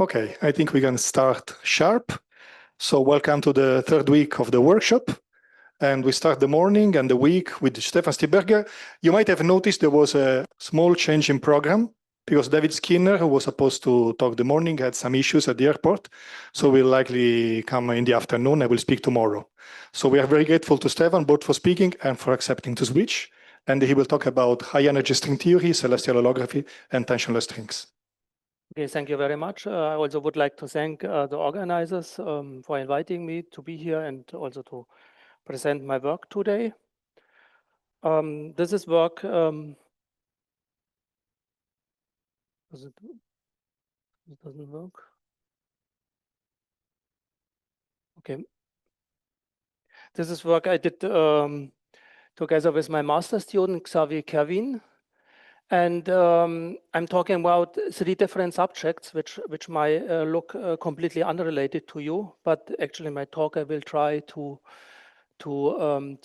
Okay, I think we can start sharp. So welcome to the third week of the workshop. And we start the morning and the week with Stephan Stieberger. You might have noticed there was a small change in program because David Skinner, who was supposed to talk the morning, had some issues at the airport. So we'll likely come in the afternoon. I will speak tomorrow. So we are very grateful to Stephan, both for speaking and for accepting to switch. And he will talk about high energy string theory, celestial holography, and tensionless strings. Okay, thank you very much. I also would like to thank the organizers for inviting me to be here and also to present my work today. This is work. It doesn't work. Okay. This is work I did together with my master student, Xavier Kervin. And I'm talking about three different subjects, which might look completely unrelated to you, but actually my talk I will try to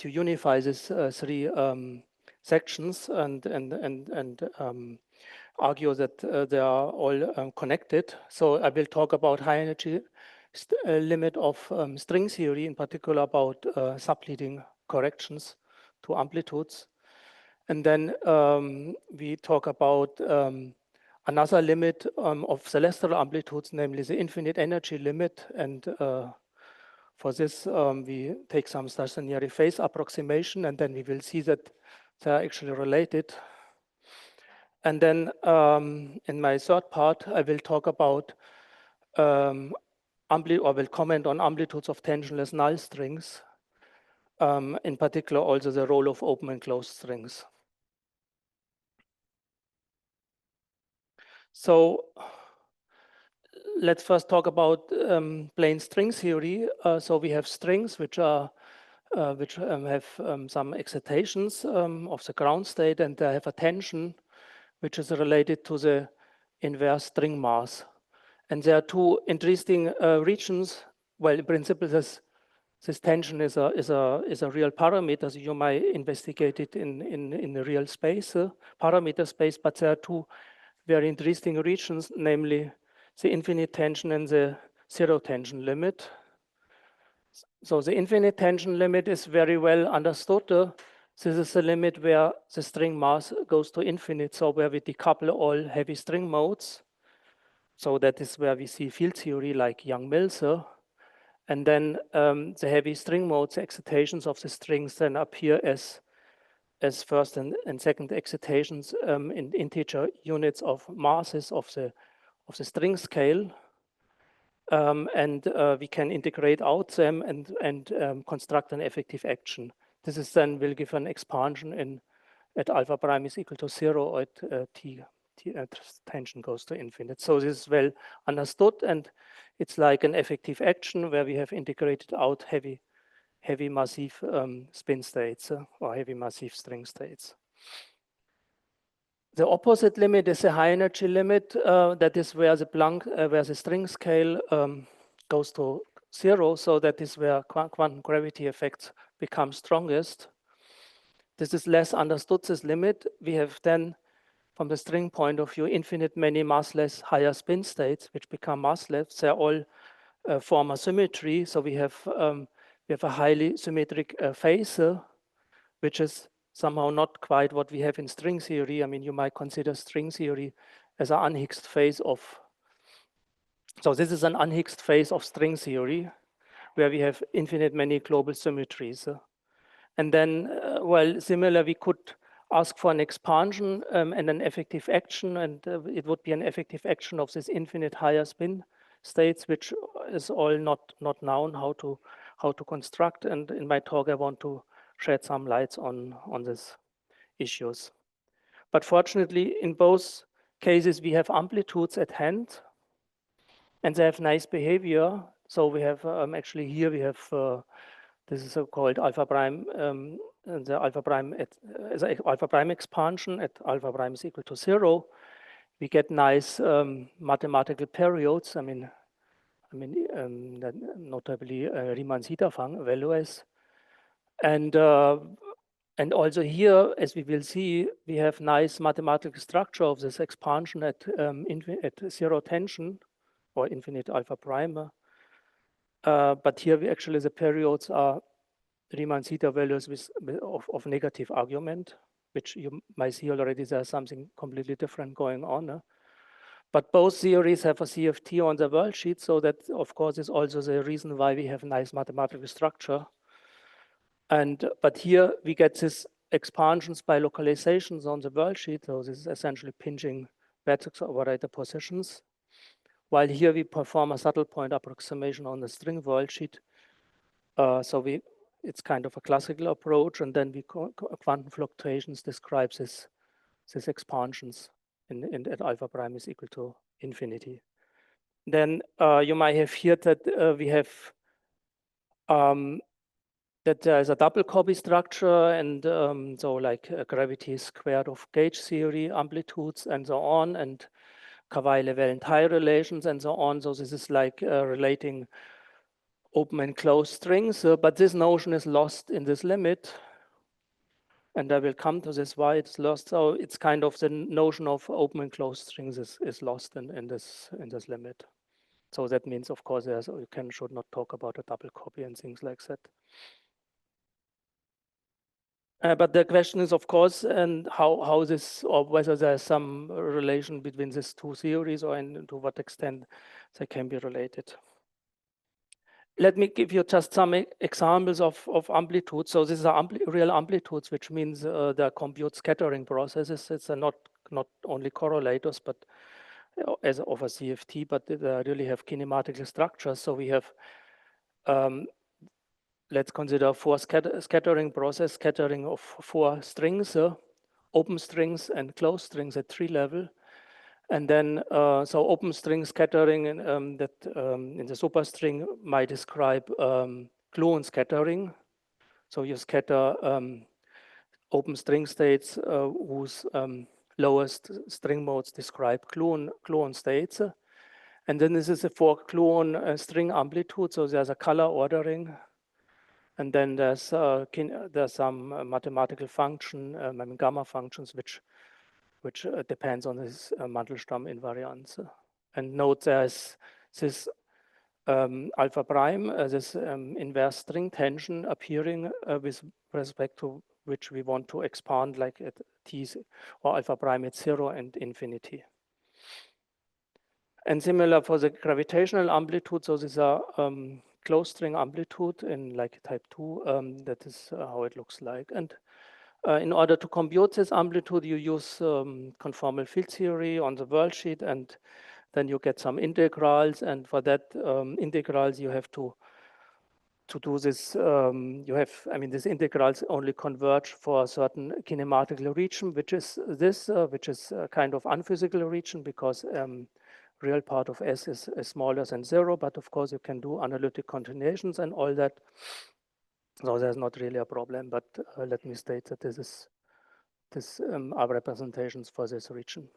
unify these three sections and argue that they are all connected. So I will talk about high energy limit of string theory, in particular about subleading corrections to amplitudes. And then we talk about another limit of celestial amplitudes, namely the infinite energy limit. And for this, we take some stationary phase approximation, and then we will see that they are actually related. And then in my third part, I will talk about will comment on amplitudes of tensionless null strings, in particular also the role of open and closed strings. So let's first talk about plain string theory. So we have strings which are have some excitations of the ground state, and they have a tension which is related to the inverse string mass. And there are two interesting regions. Well, in principle, this tension is a real parameter. So you might investigate it in the real space, parameter space. But there are two very interesting regions, namely the infinite tension and the zero tension limit. So the infinite tension limit is very well understood. This is the limit where the string mass goes to infinite, so where we decouple all heavy string modes. So that is where we see field theory like Young-Mills. And then the heavy string modes, excitations of the strings then appear as first and second excitations in integer units of masses of the string scale. And we can integrate out them and construct an effective action. This is then will give an expansion at alpha prime is equal to 0 or at t tension goes to infinite. So this is well understood, and it's like an effective action where we have integrated out heavy massive spin states or heavy massive string states. The opposite limit is a high energy limit. That is where the string scale goes to 0. So that is where quantum gravity effects become strongest. This is less understood, this limit. We have then, from the string point of view, infinite many massless higher spin states, which become massless. They all form a symmetry. So we have a highly symmetric phase, which is somehow not quite what we have in string theory. I mean, you might consider string theory as an unhixed phase of. So this is an unhixed phase of string theory, where we have infinite many global symmetries. And then, well, similar, we could ask for an expansion and an effective action, and it would be an effective action of this infinite higher spin states, which is all not known how to construct. And in my talk, I want to shed some lights on these issues. But fortunately, in both cases, we have amplitudes at hand, and they have nice behavior. So we have actually here we have this is called alpha prime. The alpha prime expansion at alpha prime is equal to 0. We get nice mathematical periods. I mean, notably Riemann-Zeta values, and also here, as we will see, we have nice mathematical structure of this expansion at zero tension or infinite alpha prime. But here we actually, the periods are Riemann zeta values of negative argument, which you might see already there's something completely different going on. But both theories have a CFT on the world sheet, so that, of course, is also the reason why we have nice mathematical structure. But here we get this expansions by localizations on the world sheet, so this is essentially pinching vertex operator positions. While here we perform a subtle point approximation on the string world sheet. It's kind of a classical approach, and then quantum fluctuations describes these expansions at alpha prime is equal to infinity. Then you might have heard that we have that there is a double copy structure, and so like gravity squared of gauge theory, amplitudes, and so on, and Kawai-Level tie relations, and so on. So this is like relating open and closed strings, but this notion is lost in this limit. And I will come to this why it's lost. So it's kind of the notion of open and closed strings is lost in this limit. So that means, of course, you should not talk about a double copy and things like that. But the question is, of course, and how this, or whether there's some relation between these two theories, or to what extent they can be related. Let me give you just some examples of amplitudes. So these are real amplitudes, which means they're compute scattering processes. It's not only correlators, but as of a CFT, but they really have kinematical structures. So we have, let's consider four scattering process, scattering of four strings, open strings and closed strings at tree level. And then, so open string scattering in the superstring might describe gluon scattering. So you scatter open string states whose lowest string modes describe gluon states. And then this is a for gluon string amplitude. So there's a color ordering. And then there's some mathematical function, gamma functions, which depends on this Mandelstam invariance. And note there's this alpha prime, this inverse string tension appearing with respect to which we want to expand like at t or alpha prime at 0 and infinity. And similar for the gravitational amplitude, so these are closed string amplitude in like type 2, that is how it looks like. And in order to compute this amplitude, you use conformal field theory on the world sheet, and then you get some integrals. And for that integrals, you have to do this. These integrals only converge for a certain kinematical region, which is this, which is a kind of unphysical region, because real part of S is smaller than 0. But of course, you can do analytic continuations and all that. So there's not really a problem, but let me state that these are representations for this region.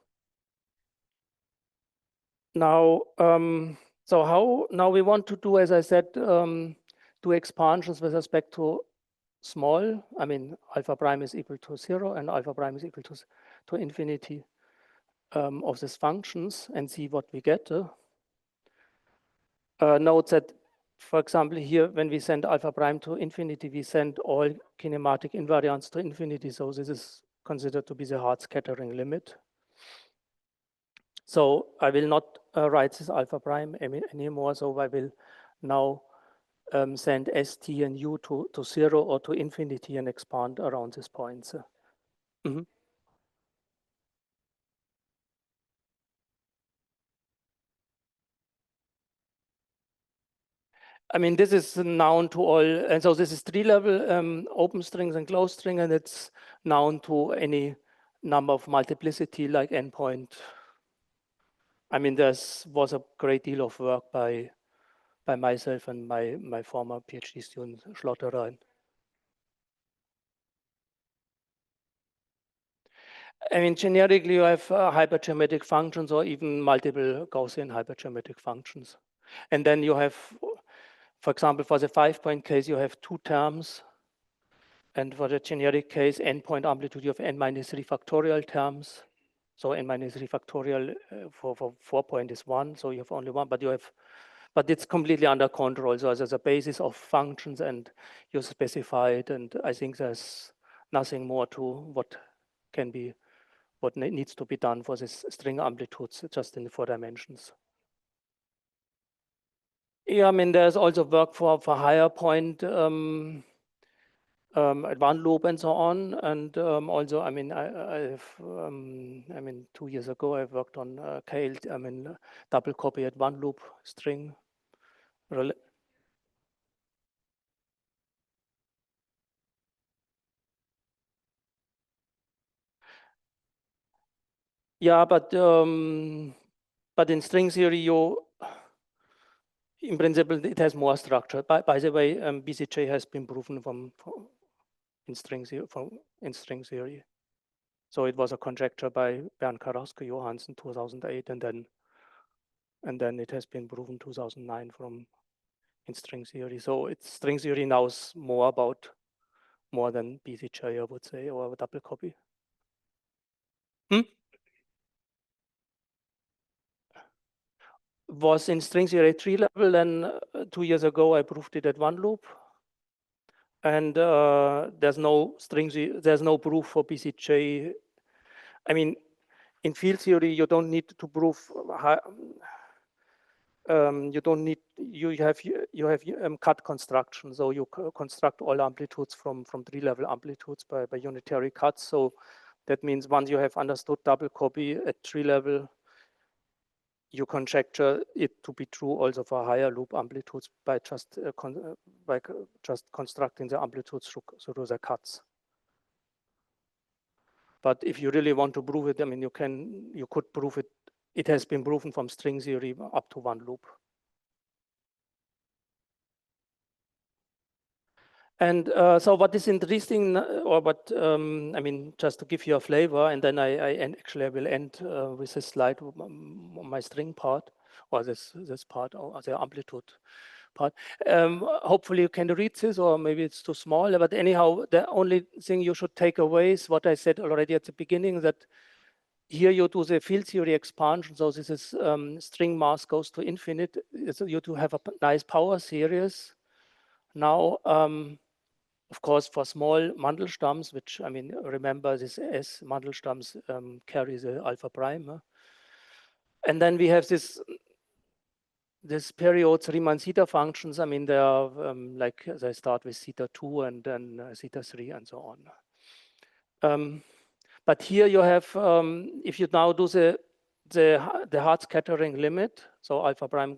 Now, now we want to do, as I said, do expansions with respect to small. I mean, alpha prime is equal to 0 and alpha prime is equal to infinity of these functions, and see what we get. Note that, for example, here, when we send alpha prime to infinity, we send all kinematic invariants to infinity. So this is considered to be the hard scattering limit. So I will not write this alpha prime anymore. So I will now send ST and U to 0 or to infinity and expand around these points. I mean, this is known to all, and so this is tree-level open strings and closed string, and it's known to any number of multiplicity like endpoint. I mean, was a great deal of work by myself and my former PhD student Schlotterer. I mean, generically, you have hypergeometric functions or even multiple Gaussian hypergeometric functions, and then you have, for example, for the 5-point case, you have 2 terms. And for the generic case, endpoint amplitude, you have n-3 factorial terms. So n minus 3 factorial for 4 point is 1, so you have only 1, but it's completely under control. So there's a basis of functions and you specify it, and I think there's nothing more to what needs to be done for this string amplitudes just in the 4 dimensions. Yeah, I mean, there's also work for higher point advanced loop and so on, and also, I mean, I 2 years ago I worked on double copy advanced loop string. Yeah, but in string theory, in principle, it has more structure. By the way, BCJ has been proven in string theory. So it was a conjecture by Bernd Karaske Johansen 2008, and then it has been proven 2009 in string theory. So string theory knows more than BCJ, I would say, or a double copy. Was in string theory 3 level, and 2 years ago I proved it at 1 loop. And there's no proof for BCJ. I mean, in field theory, you don't need to prove you have cut construction. So you construct all amplitudes from 3 level amplitudes by unitary cuts. So that means once you have understood double copy at 3 level, you conjecture it to be true also for higher loop amplitudes by just constructing the amplitudes through the cuts. But if you really want to prove it, I mean, you could prove it. It has been proven from string theory up to 1 loop. And so what is interesting, or what, I mean, just to give you a flavor, and then I will end with this slide, my string part, or this part, or the amplitude part. Hopefully you can read this, or maybe it's too small, but anyhow, the only thing you should take away is what I said already at the beginning, that here you do the field theory expansion. So this is string mass goes to infinite. So you do have a nice power series. Now, of course, for small Mandelstamms, which, I mean, remember this S Mandelstamms carry the alpha prime. And then we have this periods Riemann zeta functions. I mean, they are like they start with zeta 2 and then zeta 3 and so on. But here you have, if you now do the hard scattering limit, so alpha prime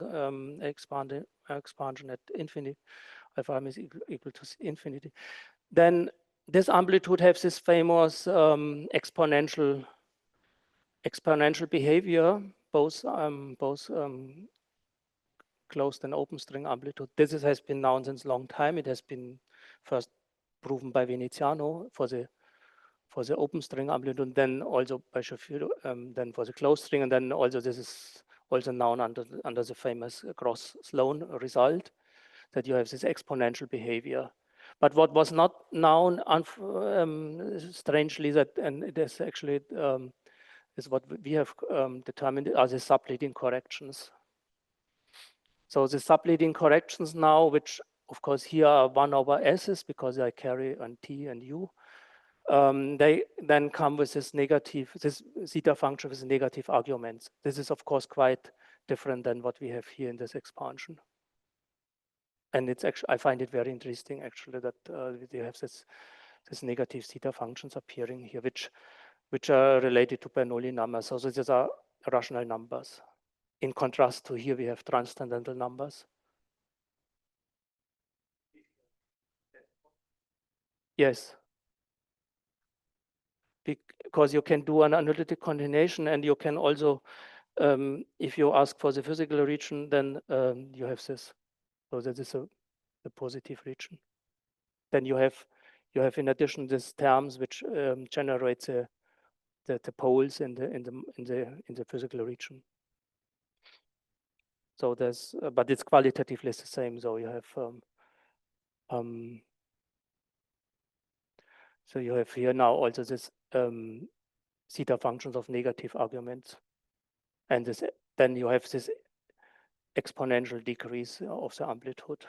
expansion at infinity, alpha prime is equal to infinity, then this amplitude has this famous exponential behavior, both closed and open string amplitude. This has been known since a long time. It has been first proven by Veneziano for the open string amplitude, then also by Shapiro, then for the closed string, and then also this is also known under the famous Gross-Sloan result, that you have this exponential behavior. But what was not known, strangely, that, and it is actually is what we have determined, are the subleading corrections. So the subleading corrections now, which of course here are 1 over s's because I carry on t and u, they then come with this zeta function with negative arguments. This is of course quite different than what we have here in this expansion. And it's actually, I find it very interesting actually that they have this negative zeta functions appearing here, which are related to Bernoulli numbers. So these are rational numbers. In contrast to here, we have transcendental numbers. Yes. Because you can do an analytic continuation, and you can also, if you ask for the physical region, then you have this. So that is the positive region. Then you have in addition these terms which generate the poles in the physical region. So there's, but it's qualitatively the same. So you have so you have here now also this zeta functions of negative arguments. And then you have this exponential decrease of the amplitude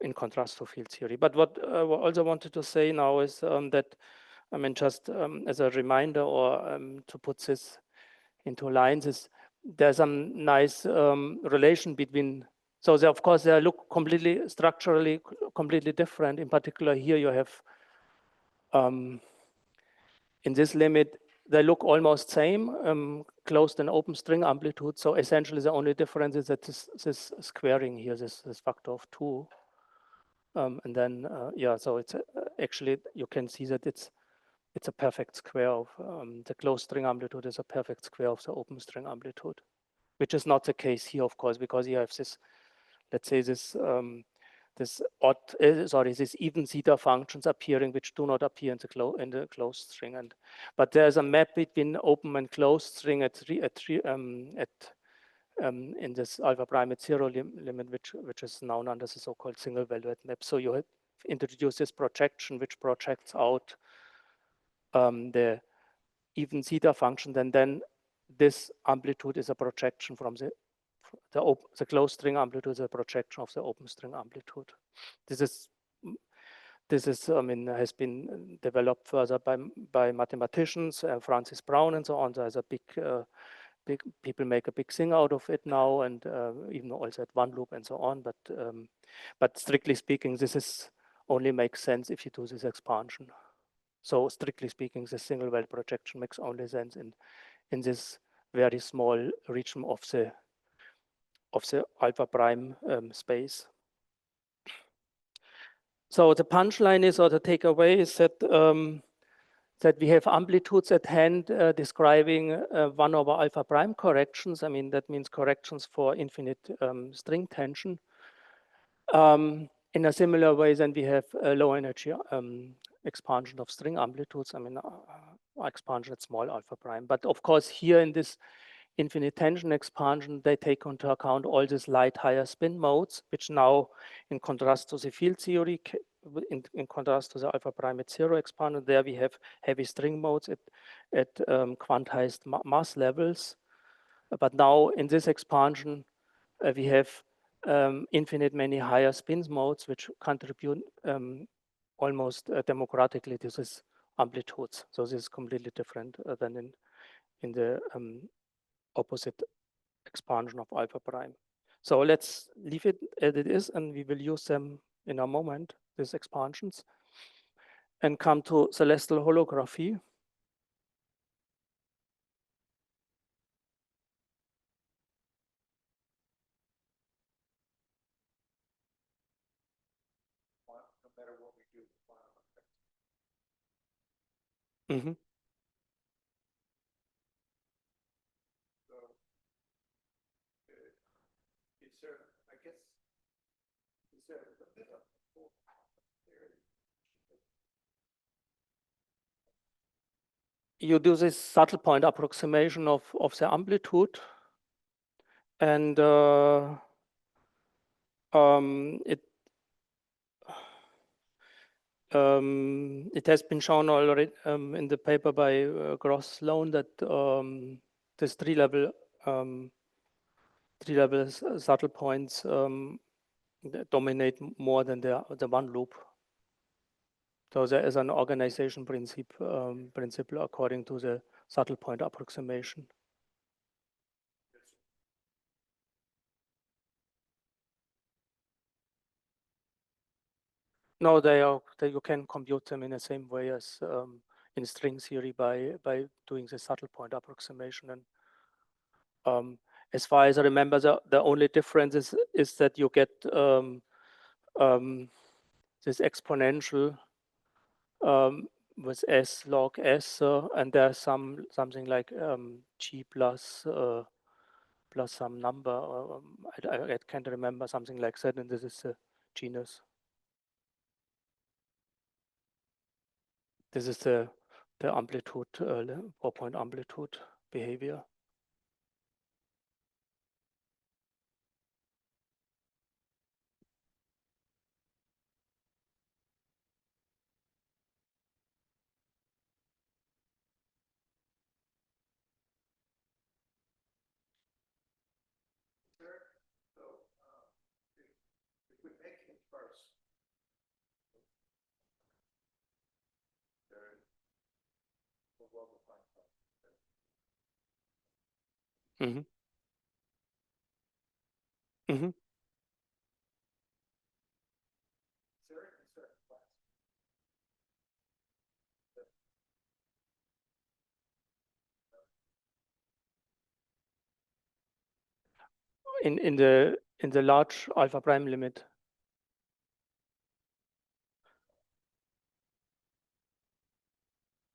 in contrast to field theory. But what I also wanted to say now is that, I mean, just as a reminder or to put this into lines, is there's some nice relation between, so they, of course, they look completely structurally completely different. In particular, here you have in this limit, they look almost same, closed and open string amplitude. So essentially the only difference is that this squaring here, this factor of 2. And then, yeah, so it's actually, you can see that it's a perfect square of the closed string amplitude is a perfect square of the open string amplitude, which is not the case here, of course, because you have this, let's say this, this even zeta functions appearing which do not appear in the closed string. But there's a map between open and closed string in this alpha prime at 0 limit, which is known under the so-called single valued map. So you have introduced this projection which projects out the even zeta function, and then this amplitude is a projection from the closed string amplitude is a projection of the open string amplitude. This is I mean, has been developed further by mathematicians, Francis Brown and so on. There's a big people make a big thing out of it now, and even also at one loop and so on. But strictly speaking, this is only makes sense if you do this expansion. So strictly speaking, the single well projection makes only sense in this very small region of the alpha prime space. So the punchline is, or the takeaway is that that we have amplitudes at hand describing 1 over alpha prime corrections. I mean, that means corrections for infinite string tension. In a similar way, then we have a low energy expansion of string amplitudes. I mean, expansion at small alpha prime. But of course, here in this infinite tension expansion, they take into account all these light higher spin modes, which now, in contrast to the field theory, in contrast to the alpha prime at 0 expansion, there we have heavy string modes at quantized mass levels. But now in this expansion, we have infinite many higher spin modes, which contribute almost democratically to these amplitudes. So this is completely different than in the opposite expansion of alpha prime. So let's leave it as it is, and we will use them in a moment, these expansions, and come to celestial holography. No matter what we do. Mm-hmm. I guess, is there a bit of you do this subtle point approximation of the amplitude, and it has been shown already in the paper by Gross Sloan that this three-level subtle points dominate more than the one loop. So there is an organization principle according to the subtle point approximation. No, you can compute them in the same way as in string theory by doing the subtle point approximation. And as far as I remember, the only difference is that you get this exponential with s log s, and there's something like g plus some number. I can't remember, something like that, and this is the genus. This is the amplitude, 4-point amplitude behavior. Mm-hmm. Mm-hmm. In the large alpha prime limit.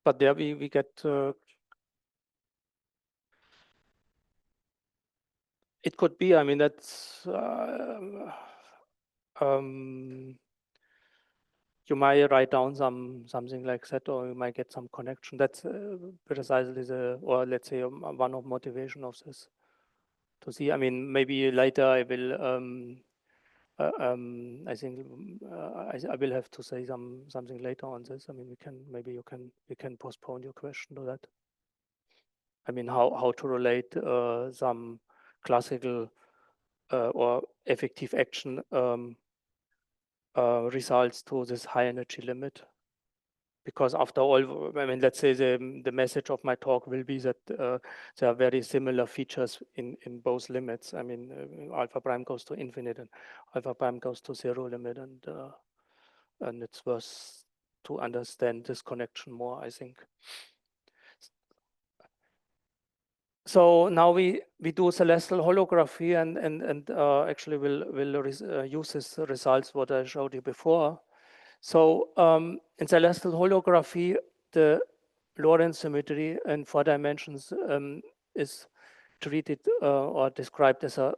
But there we get it could be, I mean, that's you might write down something like that, or you might get some connection. That's precisely or let's say one of motivation of this to see. I mean, maybe later I will I think I will have to say something later on this. I mean, we can postpone your question to that. I mean, how to relate some classical or effective action results to this high energy limit. Because after all, I mean, let's say the message of my talk will be that there are very similar features in both limits. I mean, alpha prime goes to infinite and alpha prime goes to zero limit, and it's worth to understand this connection more, I think. So now we do celestial holography and actually we'll use these results what I showed you before. So in celestial holography, the Lorentz symmetry in 4 dimensions is treated or described as a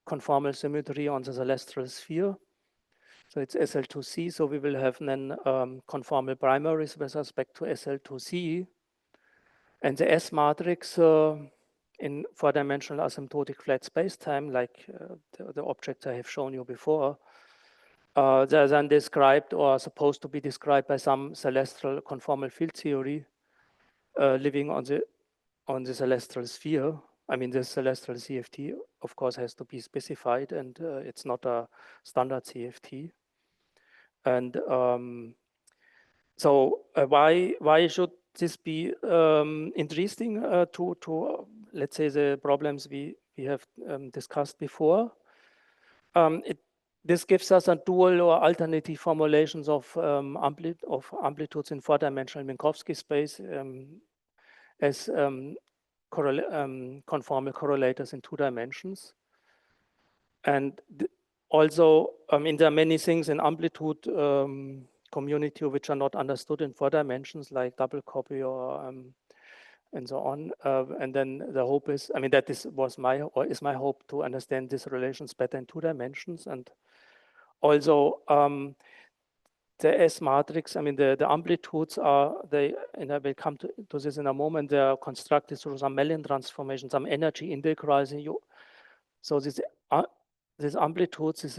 conformal symmetry on the celestial sphere. So it's SL2C. So we will have then conformal primaries with respect to SL2C. And the S matrix in 4-dimensional asymptotic flat spacetime, like the objects I have shown you before, they're then described or supposed to be described by some celestial conformal field theory living on the celestial sphere. I mean, the celestial CFT, of course, has to be specified, and it's not a standard CFT. And so why should this be interesting to let's say the problems we have discussed before? This gives us a dual or alternative formulations of amplitudes in 4-dimensional Minkowski space as conformal correlators in 2 dimensions. And also, there are many things in amplitude community which are not understood in 4 dimensions, like double copy or and so on. And then the hope is, I mean, that is my hope to understand these relations better in 2 dimensions. And also the S matrix, I mean, the amplitudes are, and I will come to this in a moment, they are constructed through some Mellin transformation, some energy integrals. So these amplitudes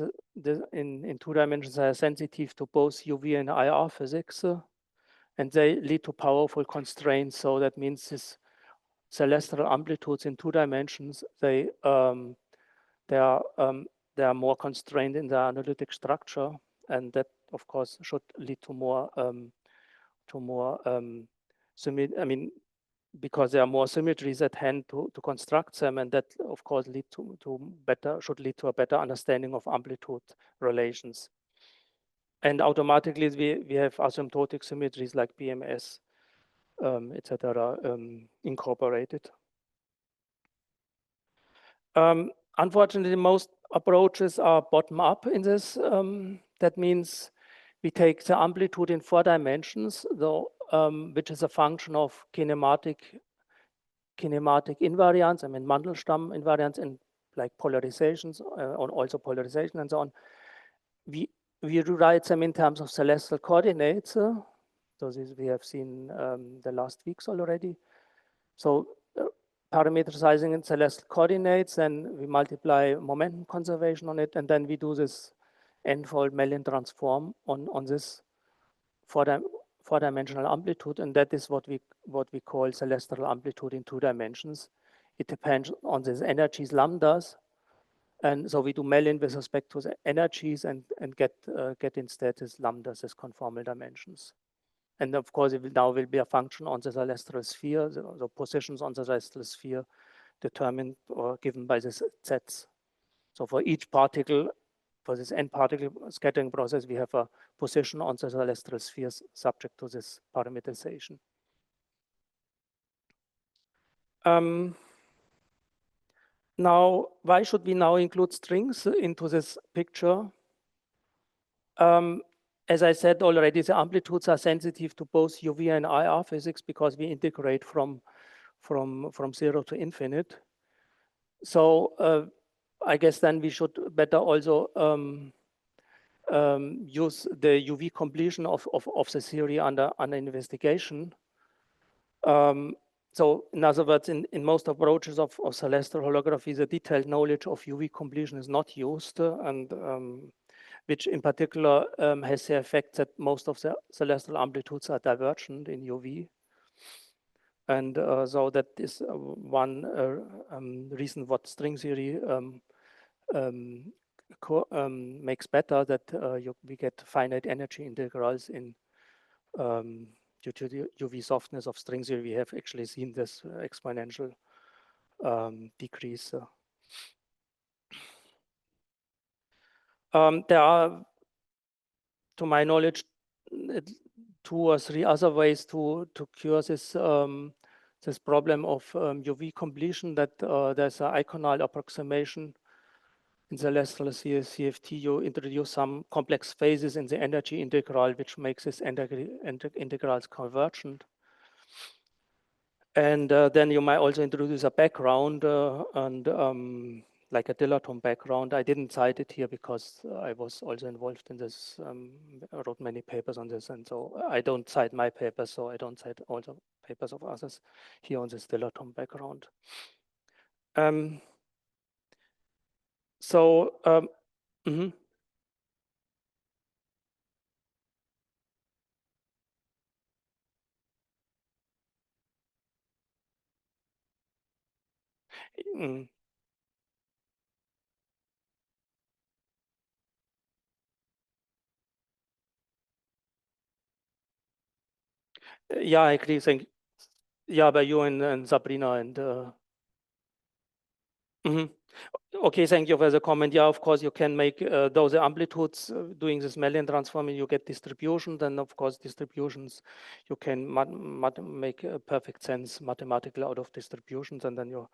in 2 dimensions are sensitive to both UV and IR physics, and they lead to powerful constraints. So that means these celestial amplitudes in 2 dimensions, they are more constrained in their analytic structure, and that, of course, should lead to more I mean, because there are more symmetries at hand to construct them, and that, of course, should lead to a better understanding of amplitude relations. And automatically, we have asymptotic symmetries like BMS, etc., incorporated. Unfortunately, most approaches are bottom-up in this. That means we take the amplitude in 4 dimensions, though, which is a function of kinematic invariance, I mean Mandelstam invariance, and like polarizations, and also polarization and so on. We rewrite them in terms of celestial coordinates. So this we have seen the last weeks already. So parameterizing in celestial coordinates, and we multiply momentum conservation on it, and then we do this n-fold Mellin transform on this 4-dimensional amplitude, and that is what we call celestial amplitude in 2 dimensions. It depends on these energies lambdas, and so we do Mellin with respect to the energies and get instead these lambdas as conformal dimensions. and of course, it now will be a function on the celestial sphere, the positions on the celestial sphere determined or given by the sets. So for each particle, for this n particle scattering process, we have a position on the celestial spheres subject to this parameterization. Now, why should we now include strings into this picture? As I said already, the amplitudes are sensitive to both UV and IR physics because we integrate from 0 to infinite. So I guess then we should better also use the UV completion of the theory under investigation. So in other words, in most approaches of celestial holography, the detailed knowledge of UV completion is not used, and which in particular has the effect that most of the celestial amplitudes are divergent in UV. And so that is one reason what string theory makes better, that we get finite energy integrals in due to the UV softness of string theory. We have actually seen this exponential decrease. There are, to my knowledge, 2 or 3 other ways to cure this this problem of UV completion, that there's an iconal approximation in celestial CFT. You introduce some complex phases in the energy integral, which makes this integrals convergent. And then you might also introduce a background and like a dilaton background. I didn't cite it here because I was also involved in this. I wrote many papers on this, and so I don't cite my papers, so I don't cite all the papers of others here on this dilaton background. Yeah, I agree. Yeah, by you and Sabrina and. Okay, thank you for the comment. Yeah, of course, you can make those amplitudes doing this Melian transform, you get distributions, and of course, distributions, you can make perfect sense mathematically out of distributions, and then you,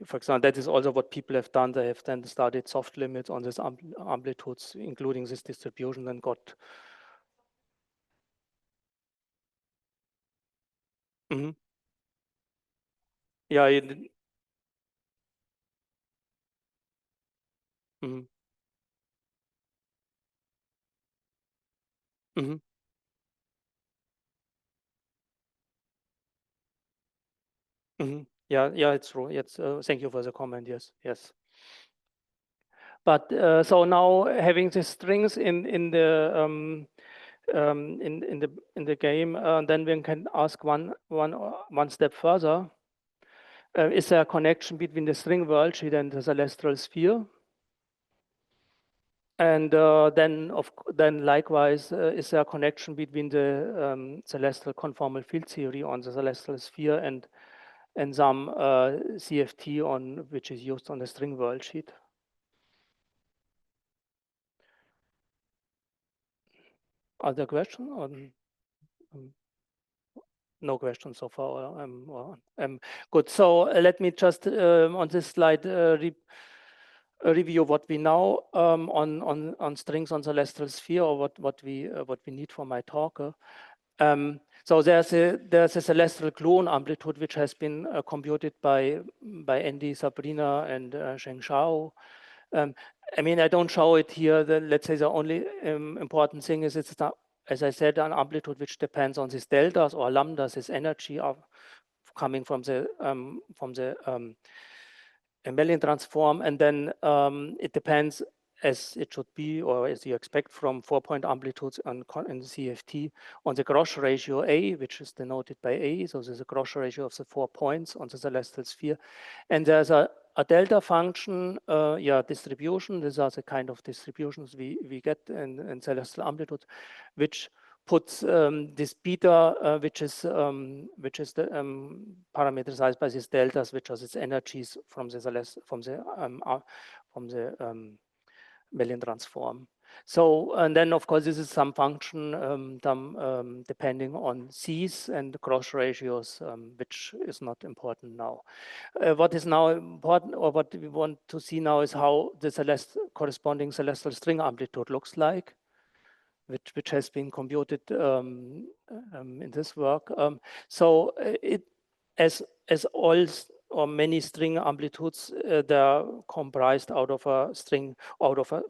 for example, that is also what people have done. They have then studied soft limits on these amplitudes, including this distribution, and got. Yeah. Yeah, it's true. Yes, thank you for the comment. Yes. But so now having the strings in the game, then we can ask one step further. Is there a connection between the string worldsheet and the celestial sphere? And then likewise, is there a connection between the celestial conformal field theory on the celestial sphere and some CFT on which is used on the string worldsheet? Other question? No questions so far. Good. So let me just on this slide review what we know on strings on celestial sphere, or what we need for my talk. So there's a celestial clone amplitude which has been computed by Andy, Sabrina, and Sheng Shao. I mean, I don't show it here. Let's say the only important thing is it's not, as I said, an amplitude which depends on these deltas or lambdas, this energy of coming from the Melian transform, and then it depends, as it should be, or as you expect from 4-point amplitudes in CFT, on the Grosch ratio A, which is denoted by A. So there's a Grosch ratio of the 4 points on the celestial sphere, and there's a delta function, distribution. These are the kind of distributions we get in celestial amplitudes, which puts this beta, which is the parameterized by these deltas, which are its energies from the Melian transform. So, and then of course this is some function depending on C's and cross ratios, which is not important now. What is now important, or what we want to see now, is how the corresponding celestial string amplitude looks like, which has been computed in this work. So it as all or many string amplitudes, they're comprised out of a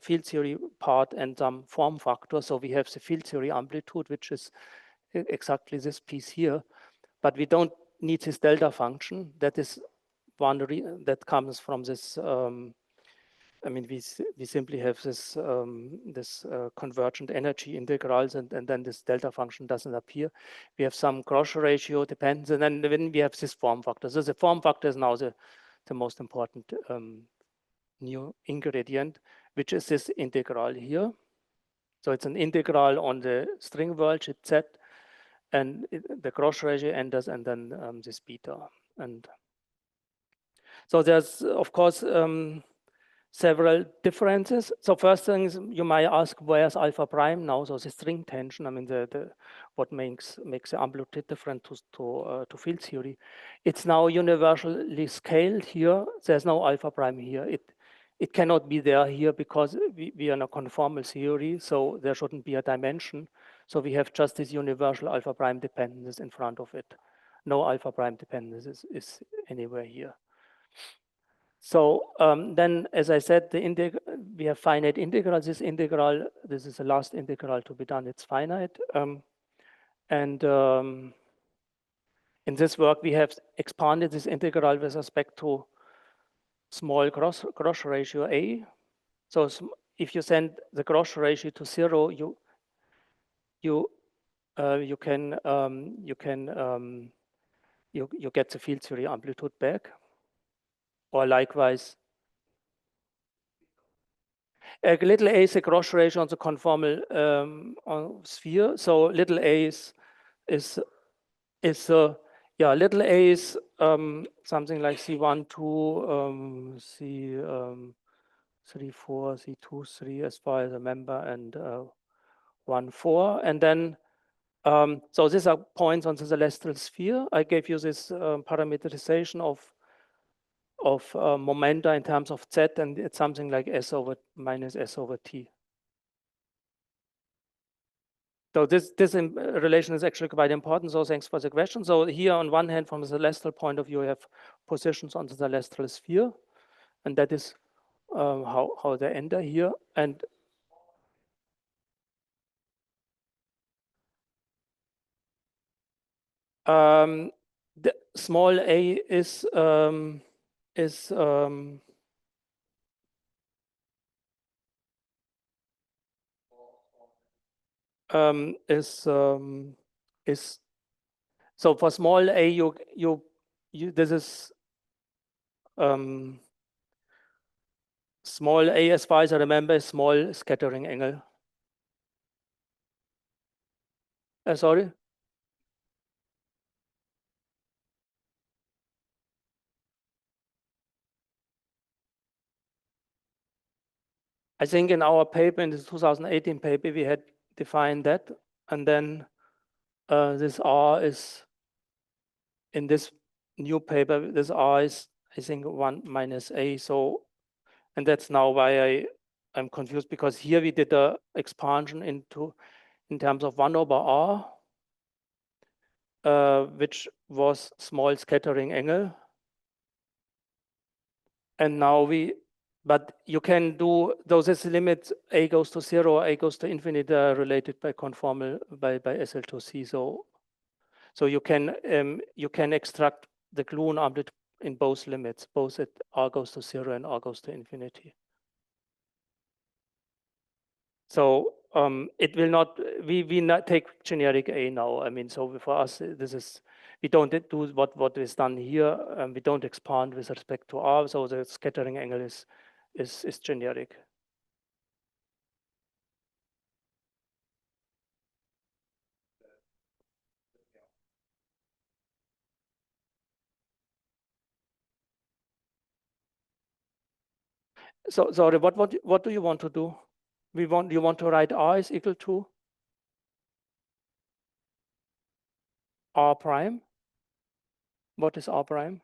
field theory part and some form factor. So we have the field theory amplitude, which is exactly this piece here, but we don't need this delta function. That is one that comes from this. I mean, we simply have this convergent energy integrals, and then this delta function doesn't appear. We have some cross ratio dependence, and then we have this form factor. So the form factor is now the most important new ingredient, which is this integral here. So it's an integral on the string world Z, and the cross ratio enters, and then this beta. And so there's, of course, several differences. So first thing is, you might ask, where's alpha prime now? So the string tension, I mean, what makes the amplitude different to field theory. It's now universally scaled here. There's no alpha prime here. It cannot be there here because we are in a conformal theory, so there shouldn't be a dimension. So we have just this universal alpha prime dependence in front of it. No alpha prime dependence is anywhere here. So then, as I said, we have finite integrals. This is the last integral to be done. It's finite. And in this work, we have expanded this integral with respect to small cross ratio A. So if you send the cross ratio to 0, you get the field theory amplitude back. Or likewise, little a is a cross ratio on the conformal on sphere. So little a is little a is something like C1, 2, C3, 4, C2, 3, as far as I remember, and 1, 4. And then, so these are points on the celestial sphere. I gave you this parameterization of momenta in terms of Z, and it's something like S over minus S over T. So this relation is actually quite important. So thanks for the question. So here, on one hand, from the celestial point of view, you have positions on the celestial sphere, and that is how they enter here. And the small a is so for small a, this is small a, as far as I remember, is small scattering angle. Sorry. I think in our paper, in the 2018 paper, we had defined that, and then this R is, in this new paper, this R is, I think, 1 minus A. So, and that's now why I'm confused, because here we did a expansion in terms of 1 over R, which was small scattering angle. And now but you can do, those as limits, A goes to 0, A goes to infinity, related by conformal by SL2C. So you can extract the gluon amplitude in both limits, both at R goes to 0 and R goes to infinity. So it will not, we not take generic A now. I mean, so for us, this is, we don't do what is done here. We don't expand with respect to R. So the scattering angle is generic. So sorry, what do you want to do? You want to write R is equal to R prime? What is R prime?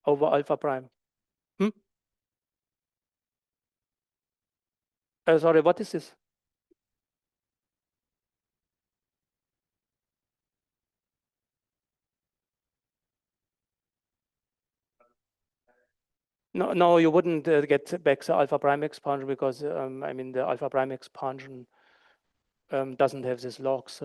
Over alpha prime. Sorry, what is this? No, you wouldn't get back the alpha prime expansion because I mean the alpha prime expansion doesn't have this logs.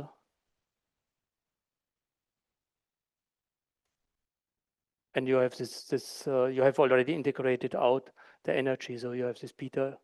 And you have you have already integrated out the energy, so you have this beta.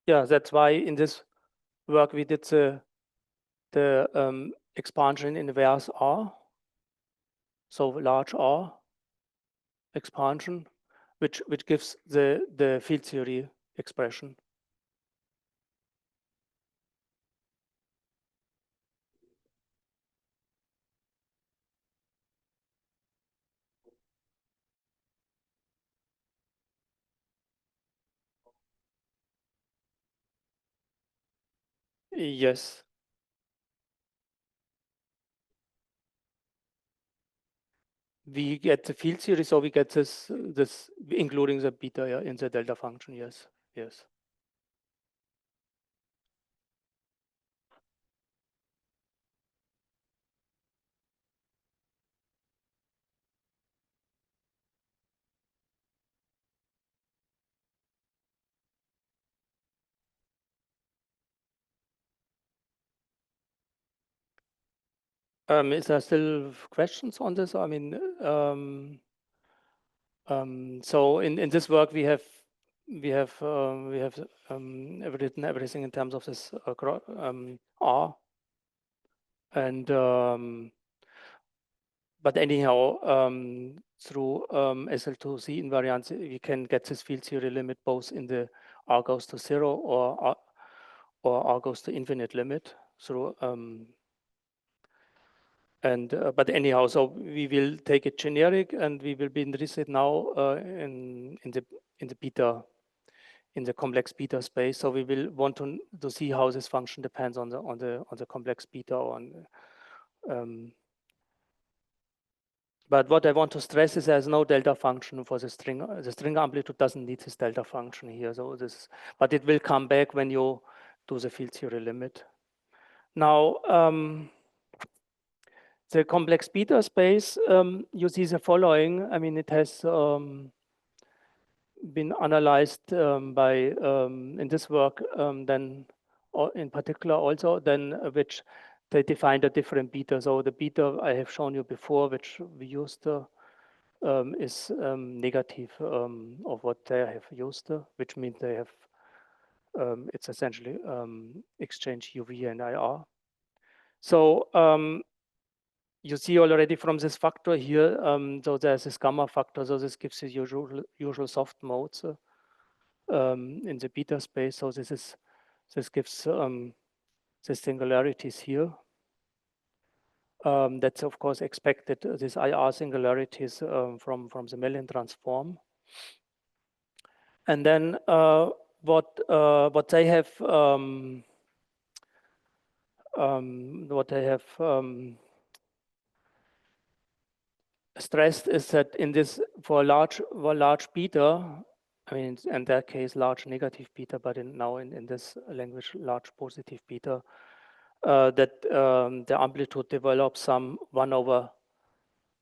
Yeah, that's why in this work we did the expansion in inverse R, so large R expansion, which gives the field theory expression. Yes. We get the field theory, so we get this including the beta in the delta function. Yes, yes. Is there still questions on this? I mean, so in this work we have written everything in terms of this R, and but anyhow through SL2C invariance we can get this field theory limit both in the R goes to 0 or R goes to infinite limit through but anyhow, so we will take it generic, and we will be interested now in the beta, in the complex beta space. So we will want to see how this function depends on the complex beta. But what I want to stress is there's no delta function for the string. The string amplitude doesn't need this delta function here. So but it will come back when you do the field theory limit. Now. The complex beta space, you see the following. I mean, it has been analyzed by in this work then in particular also then which they defined a different beta. So the beta I have shown you before, which we used is negative of what they have used, which means they have it's essentially exchange UV and IR. So you see already from this factor here, so there's this gamma factor, so this gives you usual soft modes in the beta space. So this gives the singularities here. That's of course expected, these IR singularities from the Mellin transform. And then what they have stressed is that in this for large beta, I mean in that case large negative beta, but now in this language large positive beta, that the amplitude develops some 1 over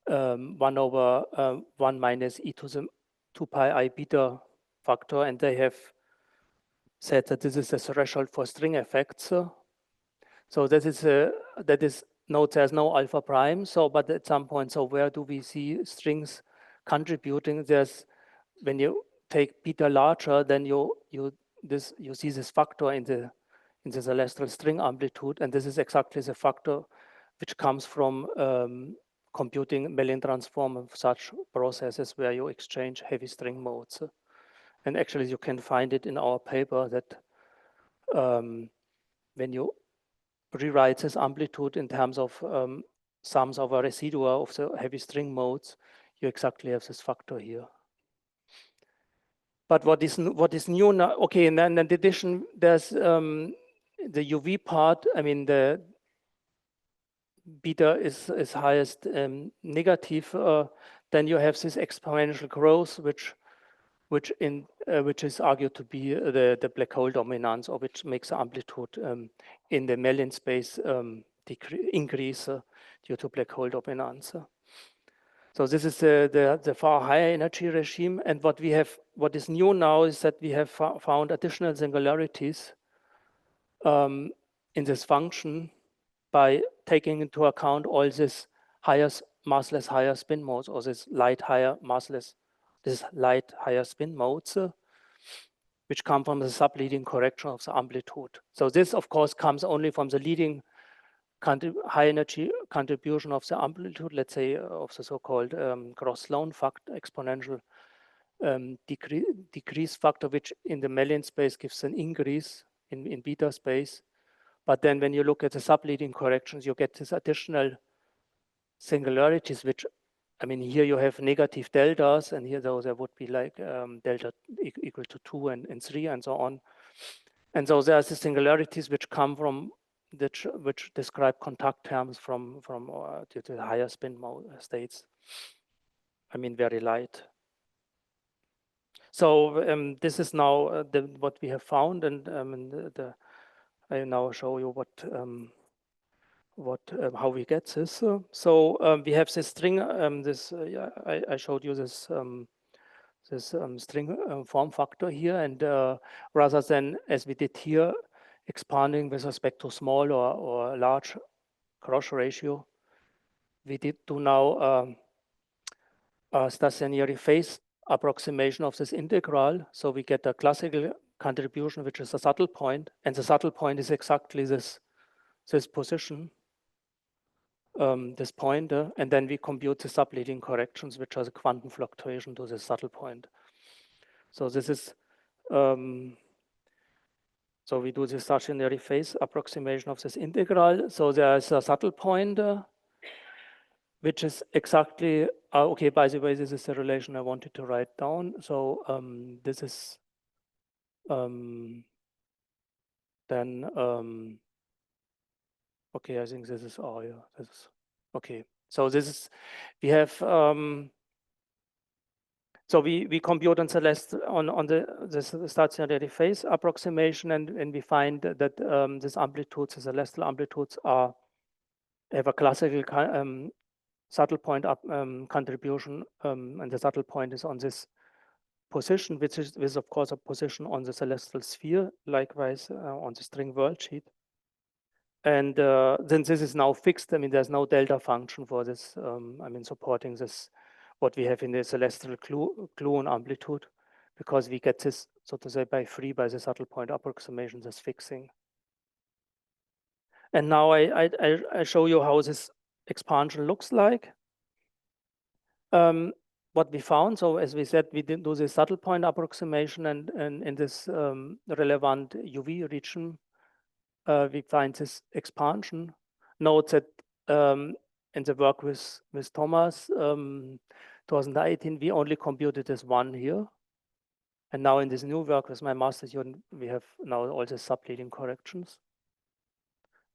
1 minus e to the 2 pi I beta factor, and they have said that this is the threshold for string effects. So that is note there's no alpha prime. So, but at some point, so where do we see strings contributing? There's, when you take beta larger, then you see this factor in the celestial string amplitude, and this is exactly the factor which comes from computing Mellin transform of such processes where you exchange heavy string modes. And actually, you can find it in our paper that when you rewrite this amplitude in terms of sums of a residua of the heavy string modes, you exactly have this factor here. But what is new now? Okay, and then in addition, there's the UV part. I mean, the beta is highest negative. Then you have this exponential growth, which is argued to be the black hole dominance, or which makes the amplitude in the Mellin space increase due to black hole dominance. So this is the far higher energy regime. And what is new now is that we have found additional singularities in this function by taking into account all this massless higher spin modes, or this light higher spin modes, which come from the subleading correction of the amplitude. So this, of course, comes only from the leading high energy contribution of the amplitude, let's say, of the so-called Gross-Sloan factor, exponential decrease factor, which in the Mellin space gives an increase in beta space. But then when you look at the subleading corrections, you get this additional singularities, which, I mean, here you have negative deltas, and here though there would be like delta equal to 2 and 3 and so on. And so there's the singularities which come from which describe contact terms from due to the higher spin mode states. I mean, very light. So this is now what we have found, and I now show you how we get this. So we have this string. I showed you this string form factor here, and rather than as we did here, expanding with respect to small or large cross ratio, we do now a stationary phase approximation of this integral. So we get a classical contribution, which is a subtle point, and the subtle point is exactly this position, this pointer, and then we compute the subleading corrections, which are the quantum fluctuation to the subtle point. So this is so we do the stationary phase approximation of this integral. So there is a subtle pointer, which is exactly, okay, by the way, this is the relation I wanted to write down. So this is then, okay, I think this is, oh yeah, this is, okay. So this is, we have, so we compute on the stationary phase approximation, and we find that these amplitudes, the celestial amplitudes, have a classical subtle point contribution, and the subtle point is on this position, which is of course a position on the celestial sphere, likewise on the string worldsheet. And then this is now fixed. I mean, there's no delta function for this. I mean, supporting this, what we have in the celestial gluon amplitude, because we get this, so to say, by the subtle point approximation, this fixing. And now I show you how this expansion looks like. What we found, so as we said, we did do the subtle point approximation, and in this relevant UV region, we find this expansion. Note that in the work with Thomas, 2018, we only computed this one here. And now in this new work with my master student, we have now all the subleading corrections.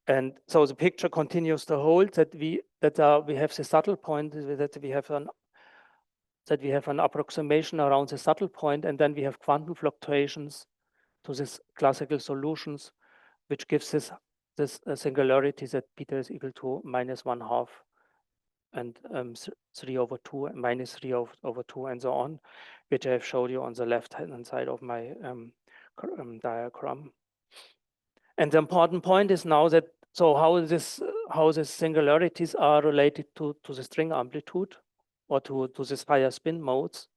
And so the picture continues to hold that we have the subtle point, that we have an approximation around the subtle point, and then we have quantum fluctuations to these classical solutions, which gives this singularity that beta is equal to -1/2 and 3/2, -3/2, and so on, which I have showed you on the left-hand side of my diagram. And the important point is now that So how the singularities are related to the string amplitude or to these higher spin modes?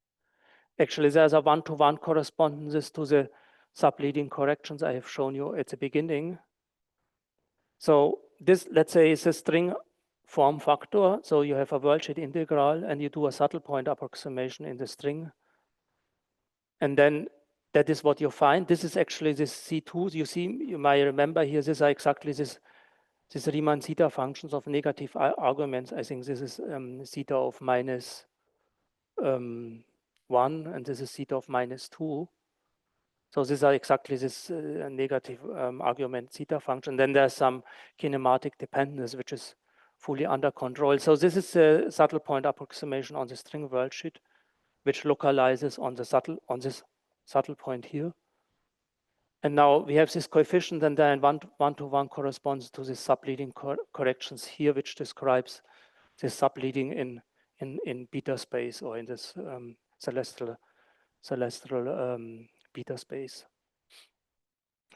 Actually, there's a one-to-one correspondence to the subleading corrections I have shown you at the beginning. So this, let's say, is a string form factor. So you have a worldsheet integral and you do a subtle point approximation in the string. And then that is what you find. This is actually this C2. You see, you might remember here, these are exactly this Riemann zeta functions of negative arguments. I think this is zeta of minus 1 and this is zeta of minus 2. So these are exactly this negative argument zeta function. Then there's some kinematic dependence, which is fully under control. So this is a subtle point approximation on the string worldsheet, which localizes on this subtle point here. And now we have this coefficient, and then one-to-one corresponds to the subleading corrections here, which describes the subleading in beta space or in this celestial beta space.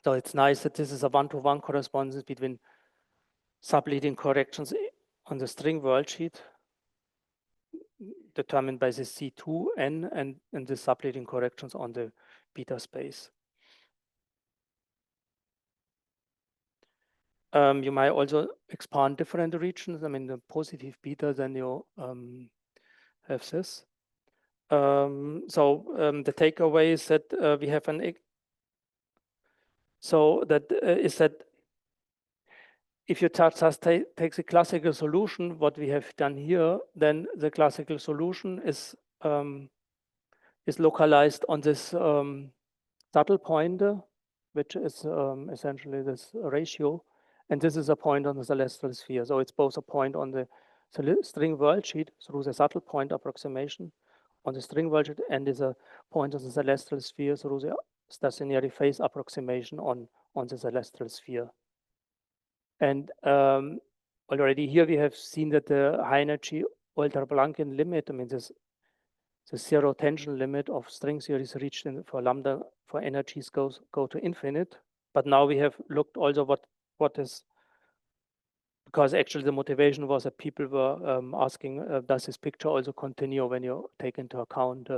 So it's nice that this is a one-to-one correspondence between subleading corrections on the string worldsheet determined by the C2n and the subleading corrections on the beta space. You might also expand different regions. I mean, the positive beta, then you have this. The takeaway is that we have is that if you just take the classical solution, what we have done here, then the classical solution is localized on this subtle pointer, which is essentially this ratio. And this is a point on the celestial sphere. So it's both a point on the string worldsheet through the subtle point approximation on the string worldsheet and is a point on the celestial sphere through the stationary phase approximation on the celestial sphere. And already here we have seen that the high energy ultra-Blanken limit, I mean the zero tension limit of string theory is reached for lambda for energies go to infinite. But now we have looked also what is, because actually the motivation was that people were asking, does this picture also continue when you take into account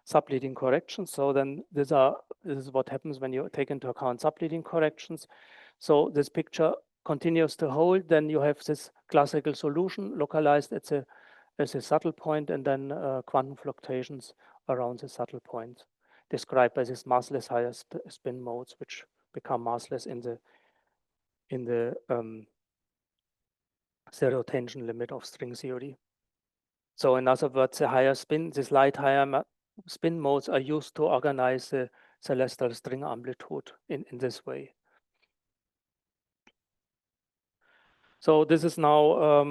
subleading corrections? So then this is what happens when you take into account subleading corrections. So this picture continues to hold, then you have this classical solution localized at the subtle point, and then quantum fluctuations around the subtle point, described by these massless higher spin modes, which become massless in the zero tension limit of string theory. So in other words, the higher spin, the slight higher spin modes are used to organize the celestial string amplitude in this way. So this is now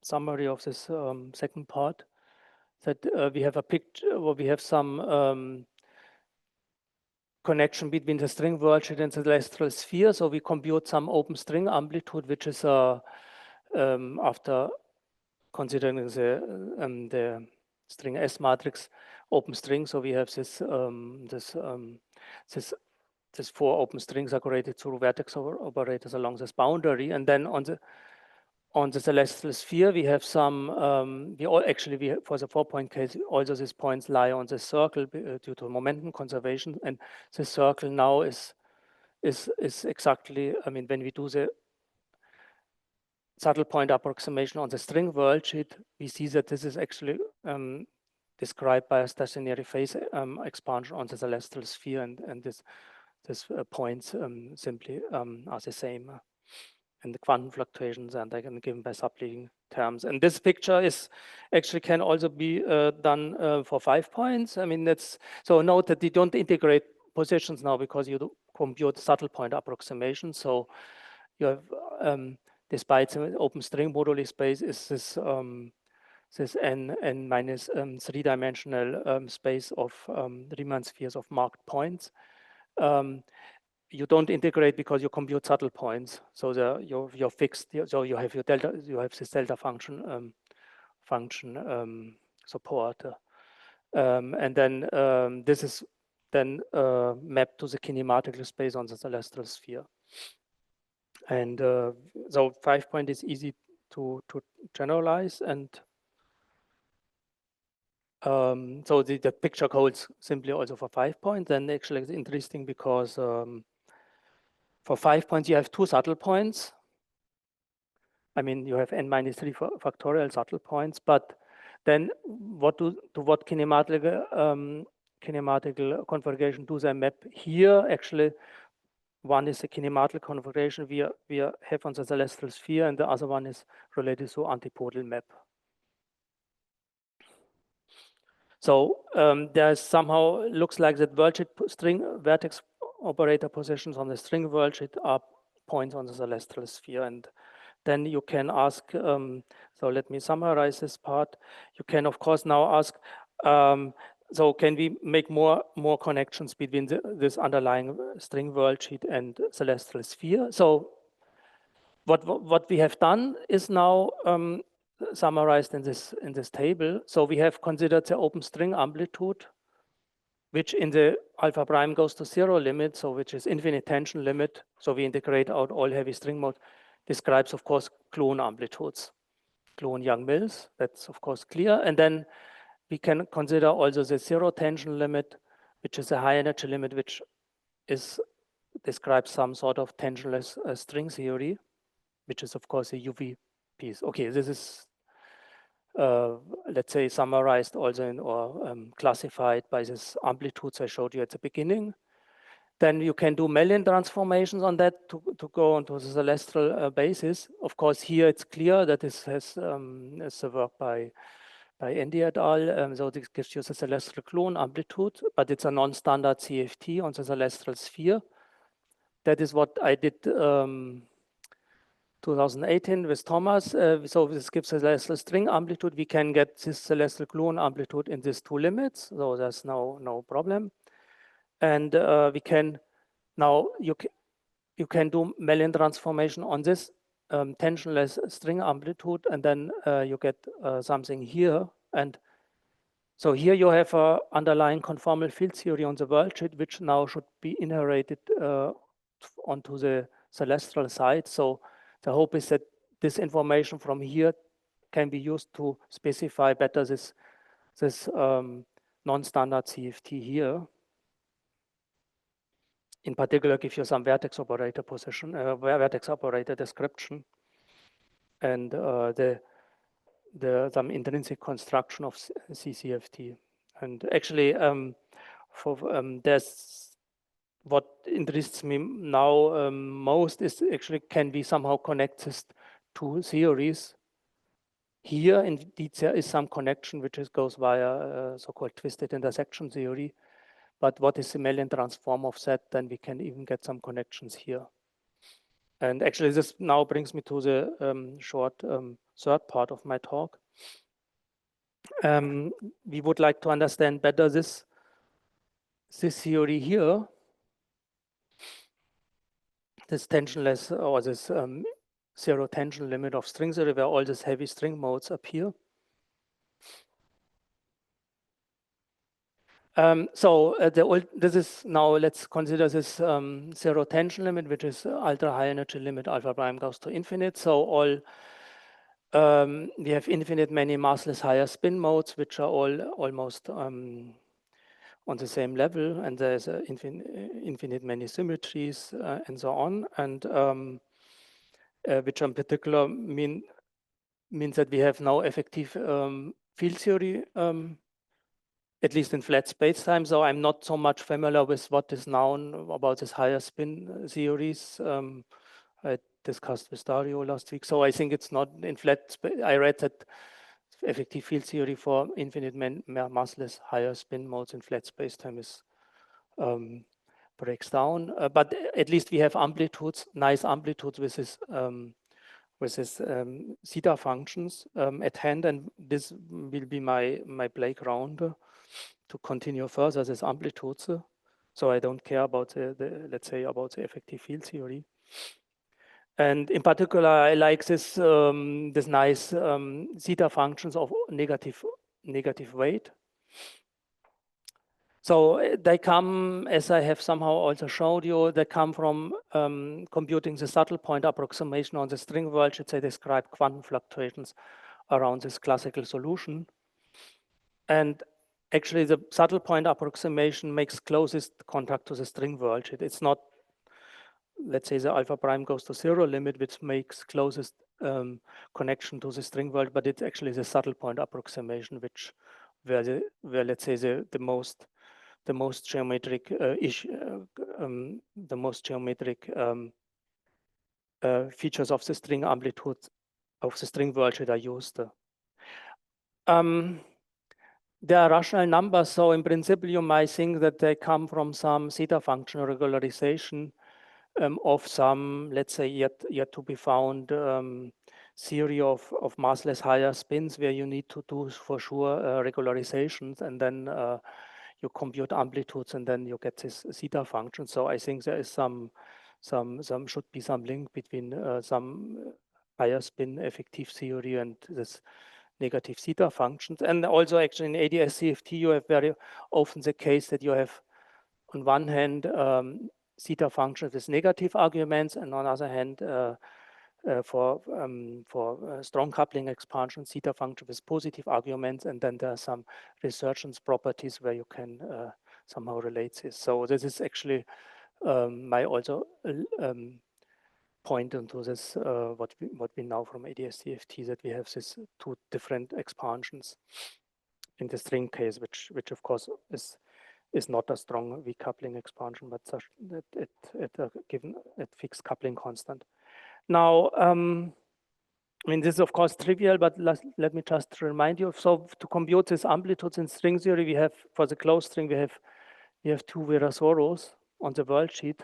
summary of this second part, that we have a picture, or we have some connection between the string worldsheet and the celestial sphere. So we compute some open string amplitude, which is after considering the string S matrix open string. So we have this four open strings are created through vertex operators along this boundary, and then on the celestial sphere we have some for the 4-point case also these points lie on the circle due to momentum conservation, and the circle now is exactly, I mean, when we do the subtle point approximation on the string worldsheet, we see that this is actually described by a stationary phase expansion on the celestial sphere, and this points simply are the same, and the quantum fluctuations and they can given by subleading terms. And this picture is actually can also be done for 5 points. I mean, that's so note that you don't integrate positions now because you do compute subtle point approximation. So you have despite the open string moduli space is this n minus 3-dimensional space of Riemann spheres of marked points. You don't integrate because you compute subtle points. So you're fixed. So you have your delta. You have this delta function support, and then this is then mapped to the kinematical space on the celestial sphere. And so 5-point is easy to generalize, and so the picture holds simply also for 5-point. Then actually it's interesting because for 5 points you have 2 subtle points. I mean, you have n-3 factorial subtle points, but then what what kinematical configuration do they map here? Actually, one is a kinematical configuration we have on the celestial sphere, and the other one is related to antipodal map. So there somehow looks like that worldsheet string vertex operator positions on the string worldsheet are points on the celestial sphere, and then you can ask, so let me summarize this part. You can of course now ask, so can we make more connections between this underlying string worldsheet and celestial sphere? So what we have done is now summarized in this table. So we have considered the open string amplitude, which in the alpha prime goes to 0 limit, so which is infinite tension limit. So we integrate out all heavy string mode, describes of course clone amplitudes, clone Young-Mills, that's of course clear. And then we can consider also the 0 tension limit, which is a high energy limit, which describes some sort of tensionless string theory, which is of course a UV piece. Okay, this is let's say summarized also in, or classified by this amplitudes I showed you at the beginning. Then you can do Mellin transformations on that to go onto the celestial basis. Of course, here it's clear that this has is a work by Andy et al. So this gives you the celestial clone amplitude, but it's a non-standard CFT on the celestial sphere. That is what I did 2018 with Thomas. So this gives a celestial string amplitude. We can get this celestial clone amplitude in these 2 limits, so there's no problem. And we can now you can do Mellin transformation on this tensionless string amplitude, and then you get something here. And so here you have a underlying conformal field theory on the worldsheet, which now should be inherited onto the celestial side. So the hope is that this information from here can be used to specify better this non-standard CFT here. In particular, give you some vertex operator position, vertex operator description, and some intrinsic construction of CCFT. And actually, there's what interests me now most is actually can we somehow connect this two theories. Here, indeed, there is some connection which goes via so-called twisted intersection theory. But what is the Mellin transform of that? Then we can even get some connections here. And actually, this now brings me to the short third part of my talk. We would like to understand better this theory here, this tensionless or this zero tension limit of string theory, where all these heavy string modes appear. This is now, let's consider this zero tension limit, which is ultra high energy limit alpha prime goes to infinite. So all we have infinite many massless higher spin modes, which are all almost on the same level, and there's infinite many symmetries and so on, and which in particular means that we have now effective field theory, at least in flat space-time. So I'm not so much familiar with what is known about this higher spin theories. I discussed with Dario last week. So I think it's not in flat space. I read that effective field theory for infinite massless higher spin modes in flat space-time is breaks down. But at least we have amplitudes, nice amplitudes with this zeta functions at hand, and this will be my playground to continue further this amplitudes. So I don't care about let's say about the effective field theory. And in particular, I like this this nice zeta functions of negative weight. So they come, as I have somehow also showed you, they come from computing the subtle point approximation on the string world. Should they describe quantum fluctuations around this classical solution. And actually the subtle point approximation makes closest contact to the string world. It's not, let's say, the alpha prime goes to 0 limit, which makes closest connection to the string world, but it's actually the subtle point approximation, which where let's say the most geometric features of the string amplitude of the string world are used. There are rational numbers, so in principle you might think that they come from some zeta function regularization of some, let's say, yet to be found theory of massless higher spins, where you need to do for sure regularizations, and then you compute amplitudes, and then you get this zeta function. So I think there is some should be some link between some higher spin effective theory and this negative zeta functions. And also actually in ADS-CFT you have very often the case that you have on one hand zeta functions with negative arguments, and on the other hand for strong coupling expansion, zeta function with positive arguments, and then there are some resurgence properties where you can somehow relate this. So this is actually my also point into this what we know from ADS-CFT, that we have these two different expansions in the string case, which of course is not a strong weak coupling expansion, but such that it given at fixed coupling constant. Now, I mean, this is of course trivial, but let me just remind you. So to compute these amplitudes in string theory, we have, for the closed string, we have two Virasoros on the world sheet,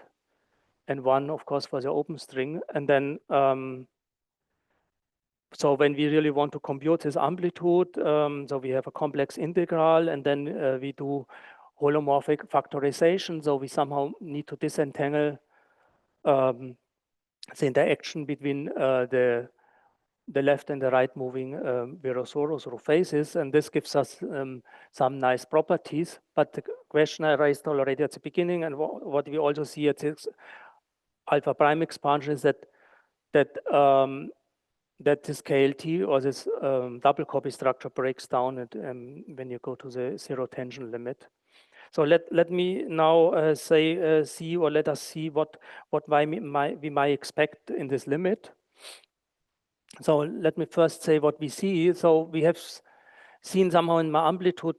and one, of course, for the open string. And then, so when we really want to compute this amplitude, so we have a complex integral, and then we do holomorphic factorization. So we somehow need to disentangle the interaction between the left and the right moving Virosaurus through phases, and this gives us some nice properties. But the question I raised already at the beginning, and what we also see at this alpha prime expansion, is that this KLT, or this double copy structure, breaks down when you go to the zero tension limit. So let me now see, or let us see what we might expect in this limit. So let me first say what we see. So we have seen somehow in my amplitude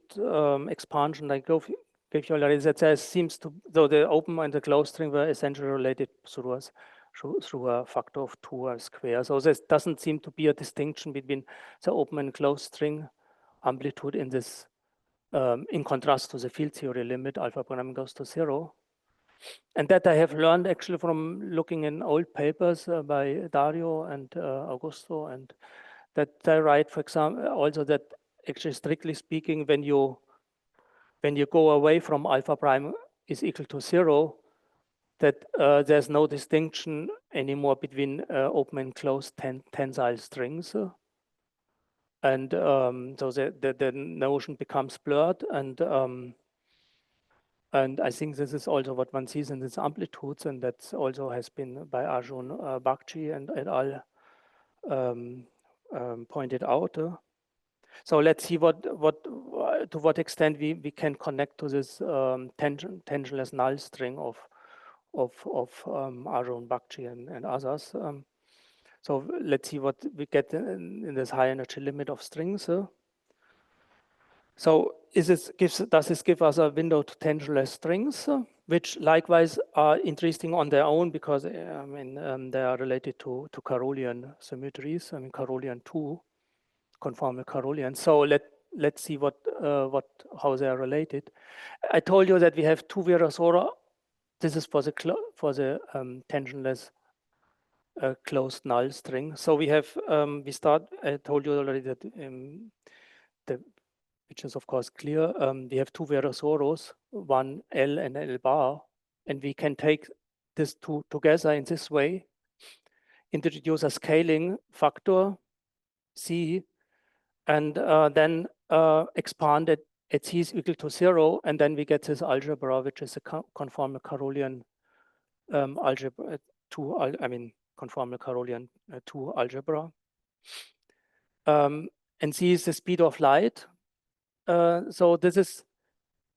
expansion, I gave you already, that there seems to, though the open and the closed string were essentially related through a factor of 2 square. So there doesn't seem to be a distinction between the open and closed string amplitude in this, in contrast to the field theory limit, alpha prime goes to 0. And that I have learned actually from looking in old papers by Dario and Augusto, and that they write, for example, also that actually strictly speaking, when you go away from alpha prime is equal to 0, that there's no distinction anymore between open and closed tensile strings. And so the notion becomes blurred, and I think this is also what one sees in these amplitudes, and that also has been by Arjun Bakshi and et al. Pointed out. So let's see to what extent we can connect to this tensionless null string of Arjun Bakshi and others. So let's see what we get in this high energy limit of strings. So does this give us a window to tensionless strings, which likewise are interesting on their own, because I mean they are related to Carolean symmetries. I mean Carolean 2, conformal Carolean. So let's see how they are related. I told you that we have two Virasora. This is for the tensionless closed null string. So we have I told you already that which is of course clear. We have two Virasoros, one L and L bar, and we can take these two together in this way, introduce a scaling factor C, and then expand it at C is equal to 0, and then we get this algebra, which is a conformal Carolian algebra, conformal Carolian 2 algebra. And C is the speed of light. So this is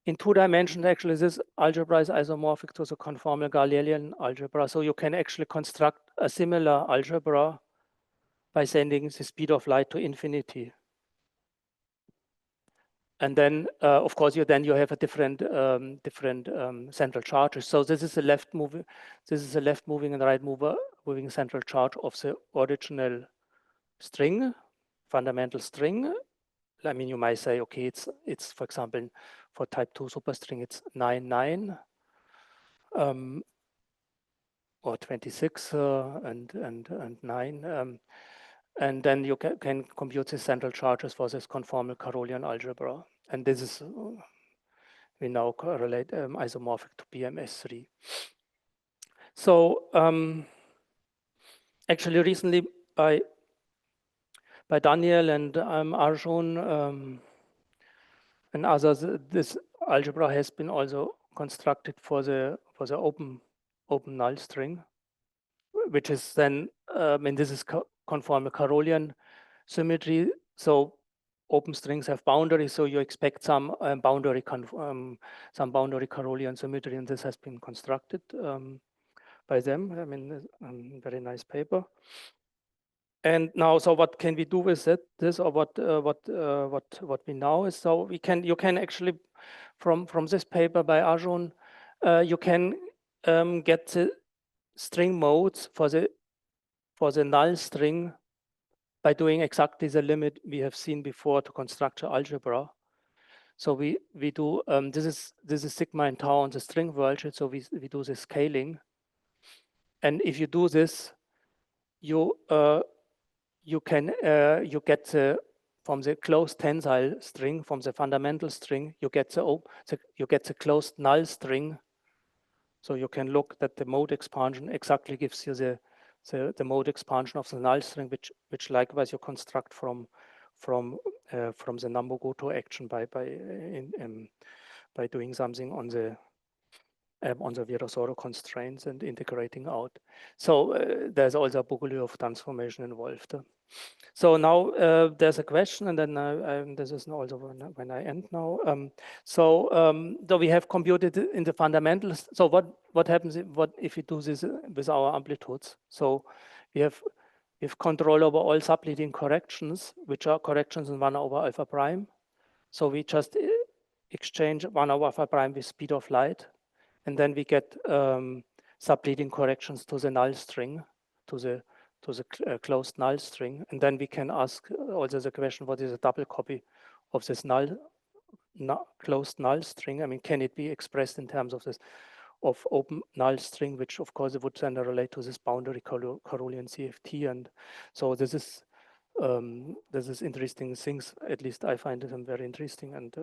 in 2 dimensions. Actually, this algebra is isomorphic to the conformal Galilean algebra. So you can actually construct a similar algebra by sending the speed of light to infinity. And then, of course, you have a different central charges. So this is a left moving and right moving central charge of the original string, fundamental string. I mean, you might say, okay, it's for example, for type 2 superstring, it's 9, 9, or 26 and 9. And then you can compute the central charges for this conformal Carolian algebra. And this is, we now correlate isomorphic to BMS3. So actually recently by Daniel and Arjun and others, this algebra has been also constructed for the open null string, which is then, and this is conformal Carolian symmetry. So open strings have boundaries, so you expect some boundary Carolian symmetry, and this has been constructed by them. I mean, very nice paper. And now, so what can we do with it? This, or what we know is, so you can actually from this paper by Arjun, you can get the string modes for the null string by doing exactly the limit we have seen before to construct the algebra. So we do this is sigma and tau on the string world. So we do the scaling, and if you do this, you get from the closed tensile string, from the fundamental string, you get the closed null string. So you can look that the mode expansion exactly gives you the mode expansion of the null string, which likewise you construct from the Nambu-Goto action by doing something on the Virasoro constraints and integrating out. So there's also a Bogoliubov transformation involved. So now there's a question, and then this is also when I end now. So we have computed in the fundamentals. So what happens if we do this with our amplitudes? So we have control over all subleading corrections, which are corrections in 1 over alpha prime. So we just exchange 1 over alpha prime with speed of light, and then we get subleading corrections to the null string, to the closed null string, and then we can ask also the question: what is a double copy of this closed null string? I mean, can it be expressed in terms of this open null string, which of course it would then relate to this boundary Carolian CFT? And so this is interesting things. At least I find them very interesting, and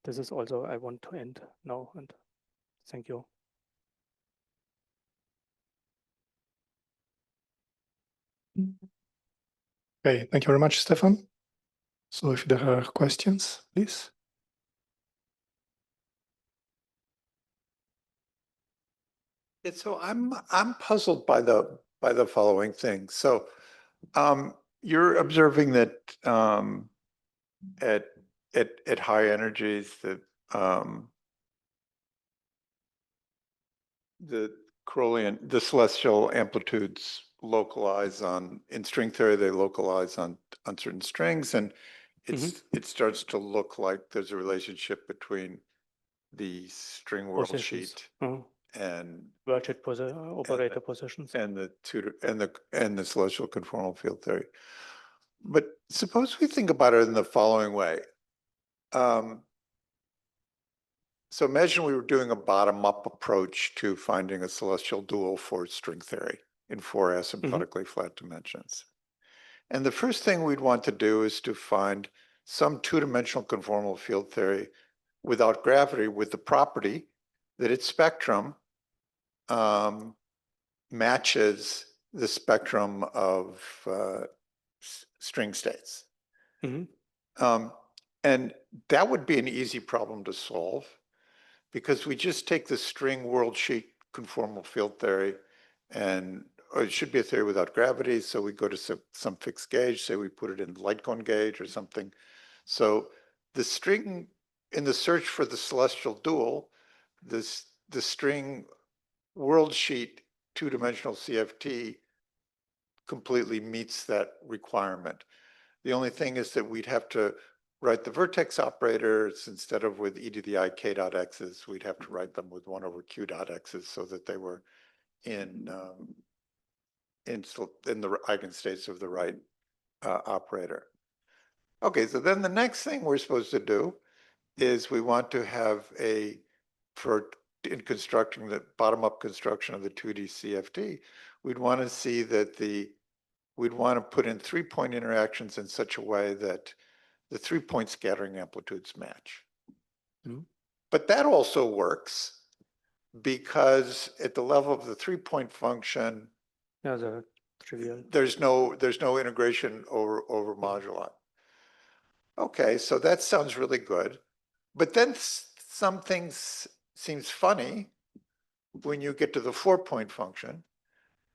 this is also I want to end now. And thank you. Okay, thank you very much, Stephan. So if there are questions, please. Yeah, so I'm puzzled by the following thing. So you're observing that at high energies that the celestial amplitudes localize in string theory, they localize on certain strings, and it starts to look like there's a relationship between the string world sheet and Worldsheet operator positions and the celestial conformal field theory. But suppose we think about it in the following way. So imagine we were doing a bottom-up approach to finding a celestial dual for string theory in 4 asymptotically flat dimensions. And the first thing we'd want to do is to find some 2-dimensional conformal field theory without gravity with the property that its spectrum matches the spectrum of string states. And that would be an easy problem to solve because we just take the string world sheet conformal field theory and or it should be a theory without gravity. So we go to some fixed gauge, say we put it in light cone gauge or something. So the string in the search for the celestial dual, the string world sheet two-dimensional CFT completely meets that requirement. The only thing is that we'd have to write the vertex operators instead of with e to the I k dot x's, we'd have to write them with 1 over q dot x's so that they were in the eigenstates of the right operator. Okay, so then the next thing we're supposed to do is we want to have in constructing the bottom-up construction of the 2D CFT, we'd want to see that we'd want to put in 3-point interactions in such a way that the 3-point scattering amplitudes match. Mm-hmm. But that also works because at the level of the 3-point function, Yeah, trivial. there's no integration over moduli. Okay, so that sounds really good. But then something seems funny when you get to the 4-point function,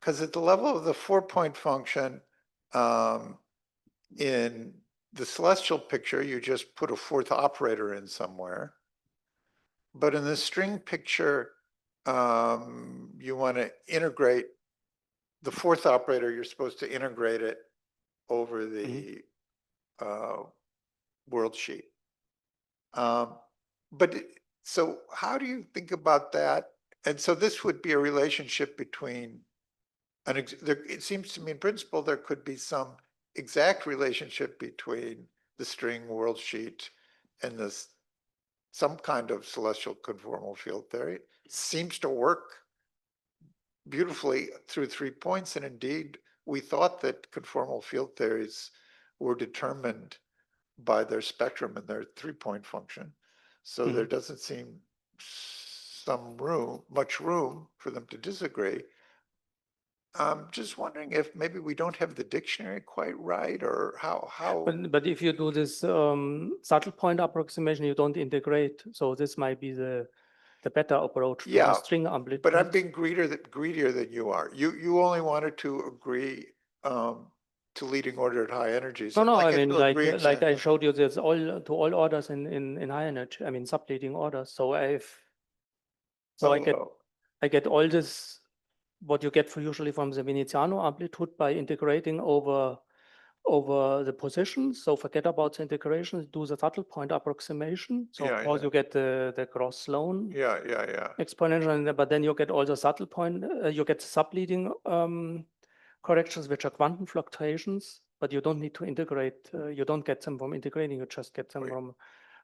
because at the level of the 4-point function, in the celestial picture, you just put a fourth operator in somewhere. But in the string picture, you want to integrate the fourth operator, you're supposed to integrate it over the world sheet. So how do you think about that? And so this would be a relationship between, it seems to me in principle, there could be some exact relationship between the string world sheet and some kind of celestial conformal field theory. It seems to work beautifully through 3 points. And indeed, we thought that conformal field theories were determined by their spectrum and their 3-point function. So there doesn't seem much room for them to disagree. I'm just wondering if maybe we don't have the dictionary quite right, or how. But if you do this subtle point approximation, you don't integrate. So this might be the better approach for the string amplitude. But I'm being greedier than you are. You only wanted to agree to leading order at high energies. No, I mean, like I showed you, there's all orders in high energy. I mean, subleading orders. So I get all this, what you get usually from the Veneziano amplitude by integrating over the positions. So forget about the integration, do the subtle point approximation. So of course you get the cross Sloan exponential, but then you get all the subtle point, you get the subleading corrections, which are quantum fluctuations, but you don't need to integrate. You don't get them from integrating. You just get them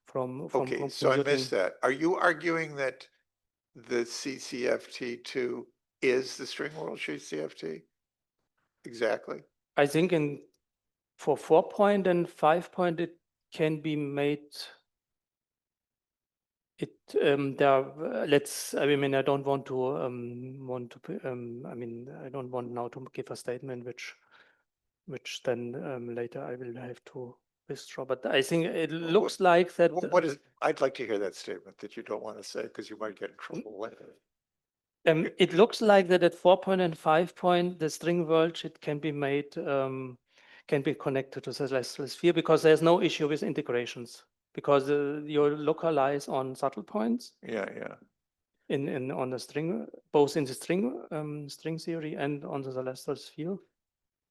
from. Okay, so I missed that. Are you arguing that the CCFT2 is the string world sheet CFT? Exactly. I think for 4-point and 5-point, it can be made. I mean, I don't want to I mean, I don't want now to give a statement which then later I will have to withdraw. But I think it looks like that. I'd like to hear that statement that you don't want to say because you might get in trouble later. It looks like that at 4-point and 5-point, the string world sheet can be made, can be connected to the celestial sphere because there's no issue with integrations because you localize on subtle points. On the string, both in the string theory and on the celestial sphere.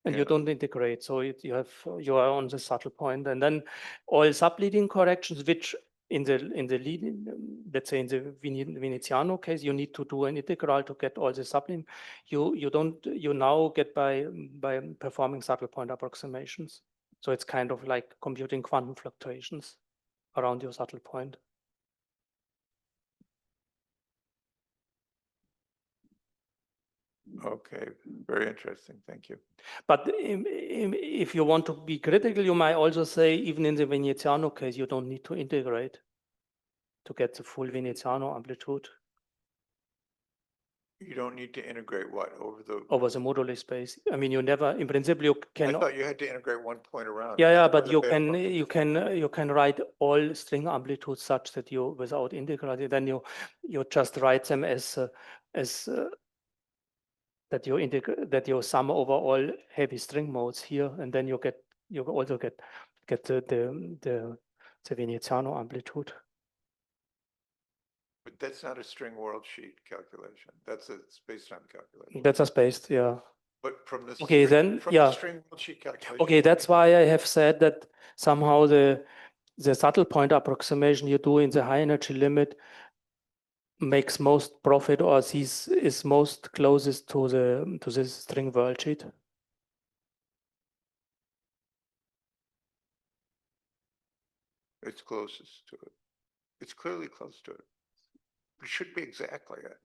And you don't integrate, so you are on the subtle point, and then all subleading corrections, which in the leading, let's say in the Veneziano case, you need to do an integral to get all the subleading. You now get by performing subtle point approximations. So it's kind of like computing quantum fluctuations around your subtle point. Okay, very interesting. Thank you. But if you want to be critical, you might also say, even in the Veneziano case, you don't need to integrate to get the full Veneziano amplitude. You don't need to integrate what over the. moduli space. I mean, you never, in principle, you I can. thought you had to integrate one point around. Yeah, That's but the you beta function. you can write all string amplitudes such that you, without integrating, then you just write them as that you integrate, that you sum over all heavy string modes here, and then you also get the Veneziano amplitude. But that's not a string world sheet calculation. That's a space-time calculation. That's a spaced, yeah. But from the Okay, string, then, from yeah. the string world sheet calculation. Okay, that's why I have said that somehow the subtle point approximation you do in the high energy limit makes most profit, or is most closest to the string world sheet. It's closest to it. It's clearly close to it. It should be exactly it.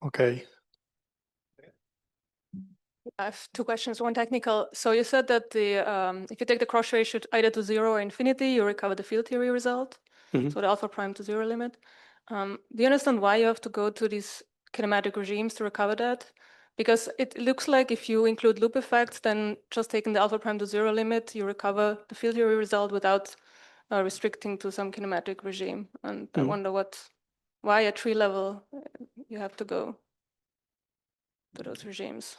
Okay. I have two questions, one technical. So you said that if you take the cross ratio either to 0 or infinity, you recover the field theory result. Mhm. So the alpha prime to 0 limit. Do you understand why you have to go to these kinematic regimes to recover that? Because it looks like if you include loop effects, then just taking the alpha prime to 0 limit, you recover the field theory result without restricting to some kinematic regime. And I wonder why at tree level you have to go to those regimes.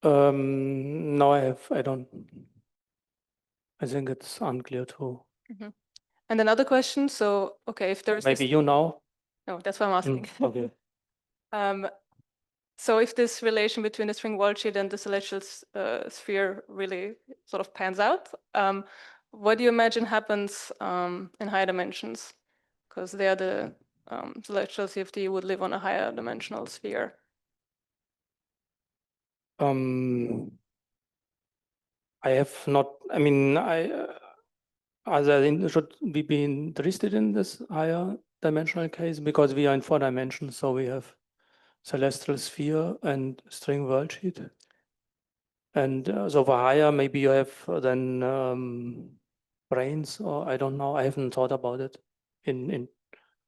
No, I don't. I think it's unclear too. Mm-hmm. And another question. So, okay, if there's Maybe you know. No, that's what I'm asking. Okay. So if this relation between the string world sheet and the celestial sphere really sort of pans out, what do you imagine happens in higher dimensions? Because there the celestial CFD would live on a higher dimensional sphere. I have not. I mean, should we be interested in this higher dimensional case, because we are in 4 dimensions, so we have celestial sphere and string world sheet. And so for higher, maybe you have then brains, or I don't know. I haven't thought about it in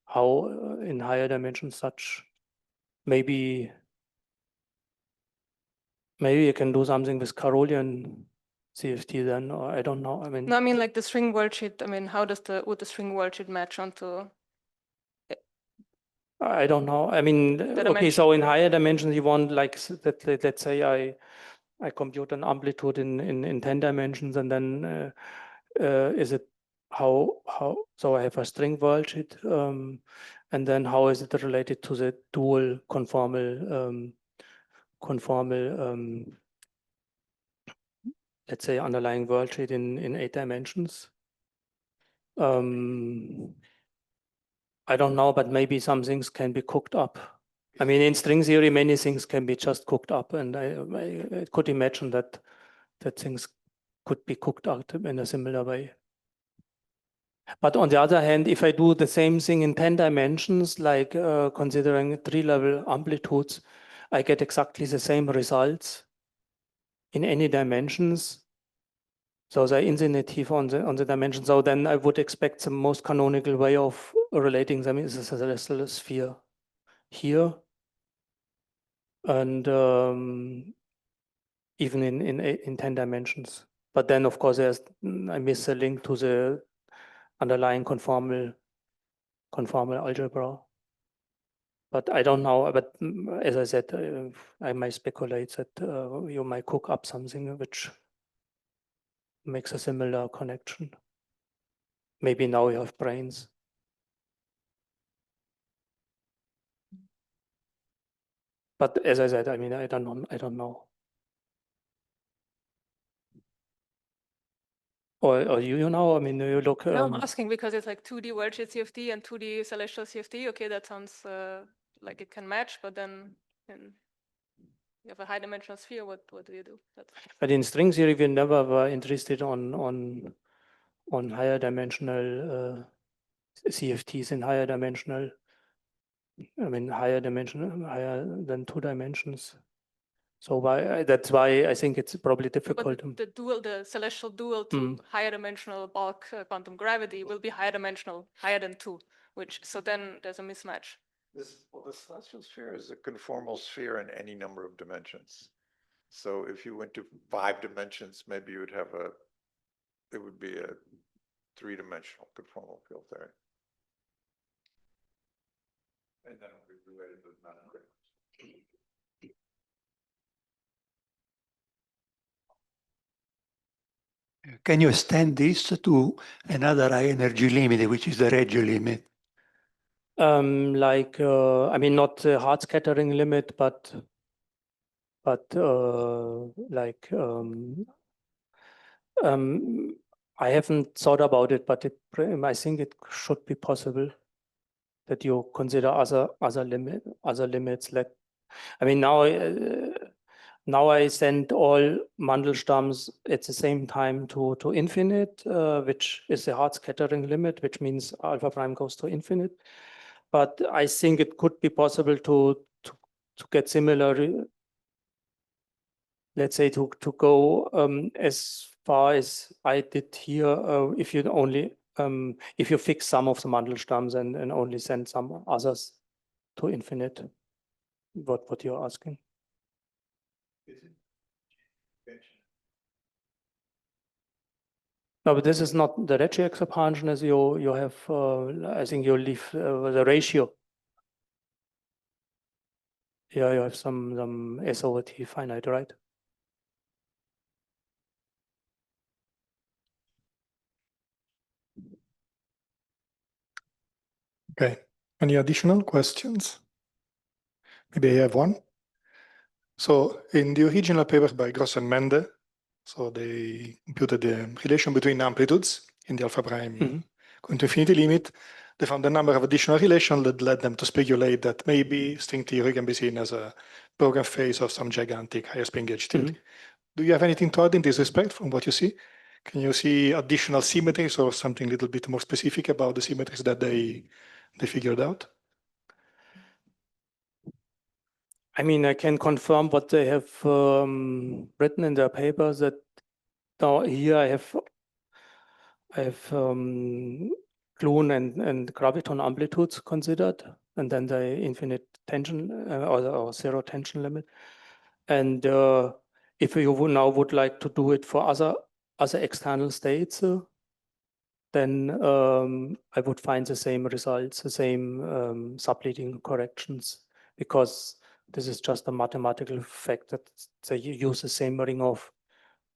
how in higher dimensions such. Maybe you can do something with Carolian CFT then, or I don't know. I mean, No, I mean like the string world sheet. I mean, how does would the string world sheet match onto? I don't know. I mean, okay, so in higher dimensions, you want like that. Let's say I compute an amplitude in 10 dimensions, and then is it how so I have a string world sheet, and then how is it related to the dual conformal let's say underlying world sheet in 8 dimensions. I don't know, but maybe some things can be cooked up. I mean, in string theory, many things can be just cooked up, and I could imagine that things could be cooked up in a similar way. But on the other hand, if I do the same thing in 10 dimensions, like considering 3-level amplitudes, I get exactly the same results in any dimensions. So they're infinitive on the dimension. So then I would expect the most canonical way of relating them is a celestial sphere here. And even in 10 dimensions. But then, of course, I miss a link to the underlying conformal algebra. But I don't know. But as I said, I might speculate that you might cook up something which makes a similar connection. Maybe now you have brains. But as I said, I mean, I don't know. Or you know, I mean, you look. No, I'm asking because it's like 2D world sheet CFD and 2D celestial CFD. Okay, that sounds like it can match, but then you have a high dimensional sphere. What do you do? But in string theory, we never were interested on higher dimensional CFTs in higher dimensional I mean, higher than 2 dimensions. So that's why I think it's probably difficult. But the celestial dual to higher dimensional bulk quantum gravity will be higher dimensional, higher than 2, so then there's a mismatch. The celestial sphere is a conformal sphere in any number of dimensions. So if you went to 5 dimensions, maybe you would have it would be a 3-dimensional conformal field theory. And then it would be related to the amount of gravity. Can you extend this to another high energy limit, which is the Regge limit? I mean, not the hard scattering limit, but I haven't thought about it, but I think it should be possible that you consider other limits. Like, I mean, now I send all Mandelstamms at the same time to infinite, which is the hard scattering limit, which means alpha prime goes to infinite. But I think it could be possible to get similar, let's say, to go as far as I did here, if you only if you fix some of the Mandelstamms and only send some others to infinite. What you're asking? No, but this is not the Regge expansion as you have. I think you leave the ratio. Yeah, you have some S over T finite, right? Okay. Any additional questions? Maybe I have one. So in the original paper by Gross and Mende, so they computed the relation between amplitudes in the alpha prime going to infinity limit. They found a number of additional relations that led them to speculate that maybe string theory can be seen as a program phase of some gigantic higher spin gauge theory. Do you have anything to add in this respect from what you see? Can you see additional symmetries or something a little bit more specific about the symmetries that they figured out? I mean, I can confirm what they have written in their papers that now here I have gluon and graviton amplitudes considered, and then the infinite tension or zero tension limit. And if you now would like to do it for other external states, then I would find the same results, the same subleading corrections, because this is just a mathematical fact that they use the same ring of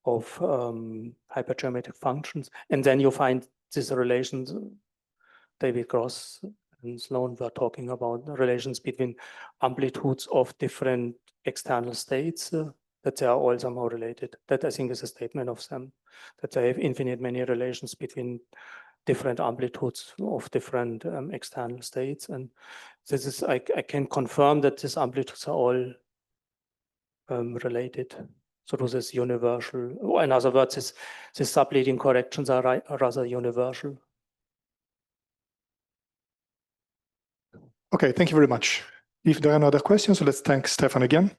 hypergeometric functions, and then you find these relations. David Gross and Sloan were talking about the relations between amplitudes of different external states, that they are all somehow related. That I think is a statement of them, that they have infinite many relations between different amplitudes of different external states. And this is, I can confirm that these amplitudes are all related. So this is universal. In other words, these subleading corrections are rather universal. Okay, thank you very much. If there are no other questions, let's thank Stephan again.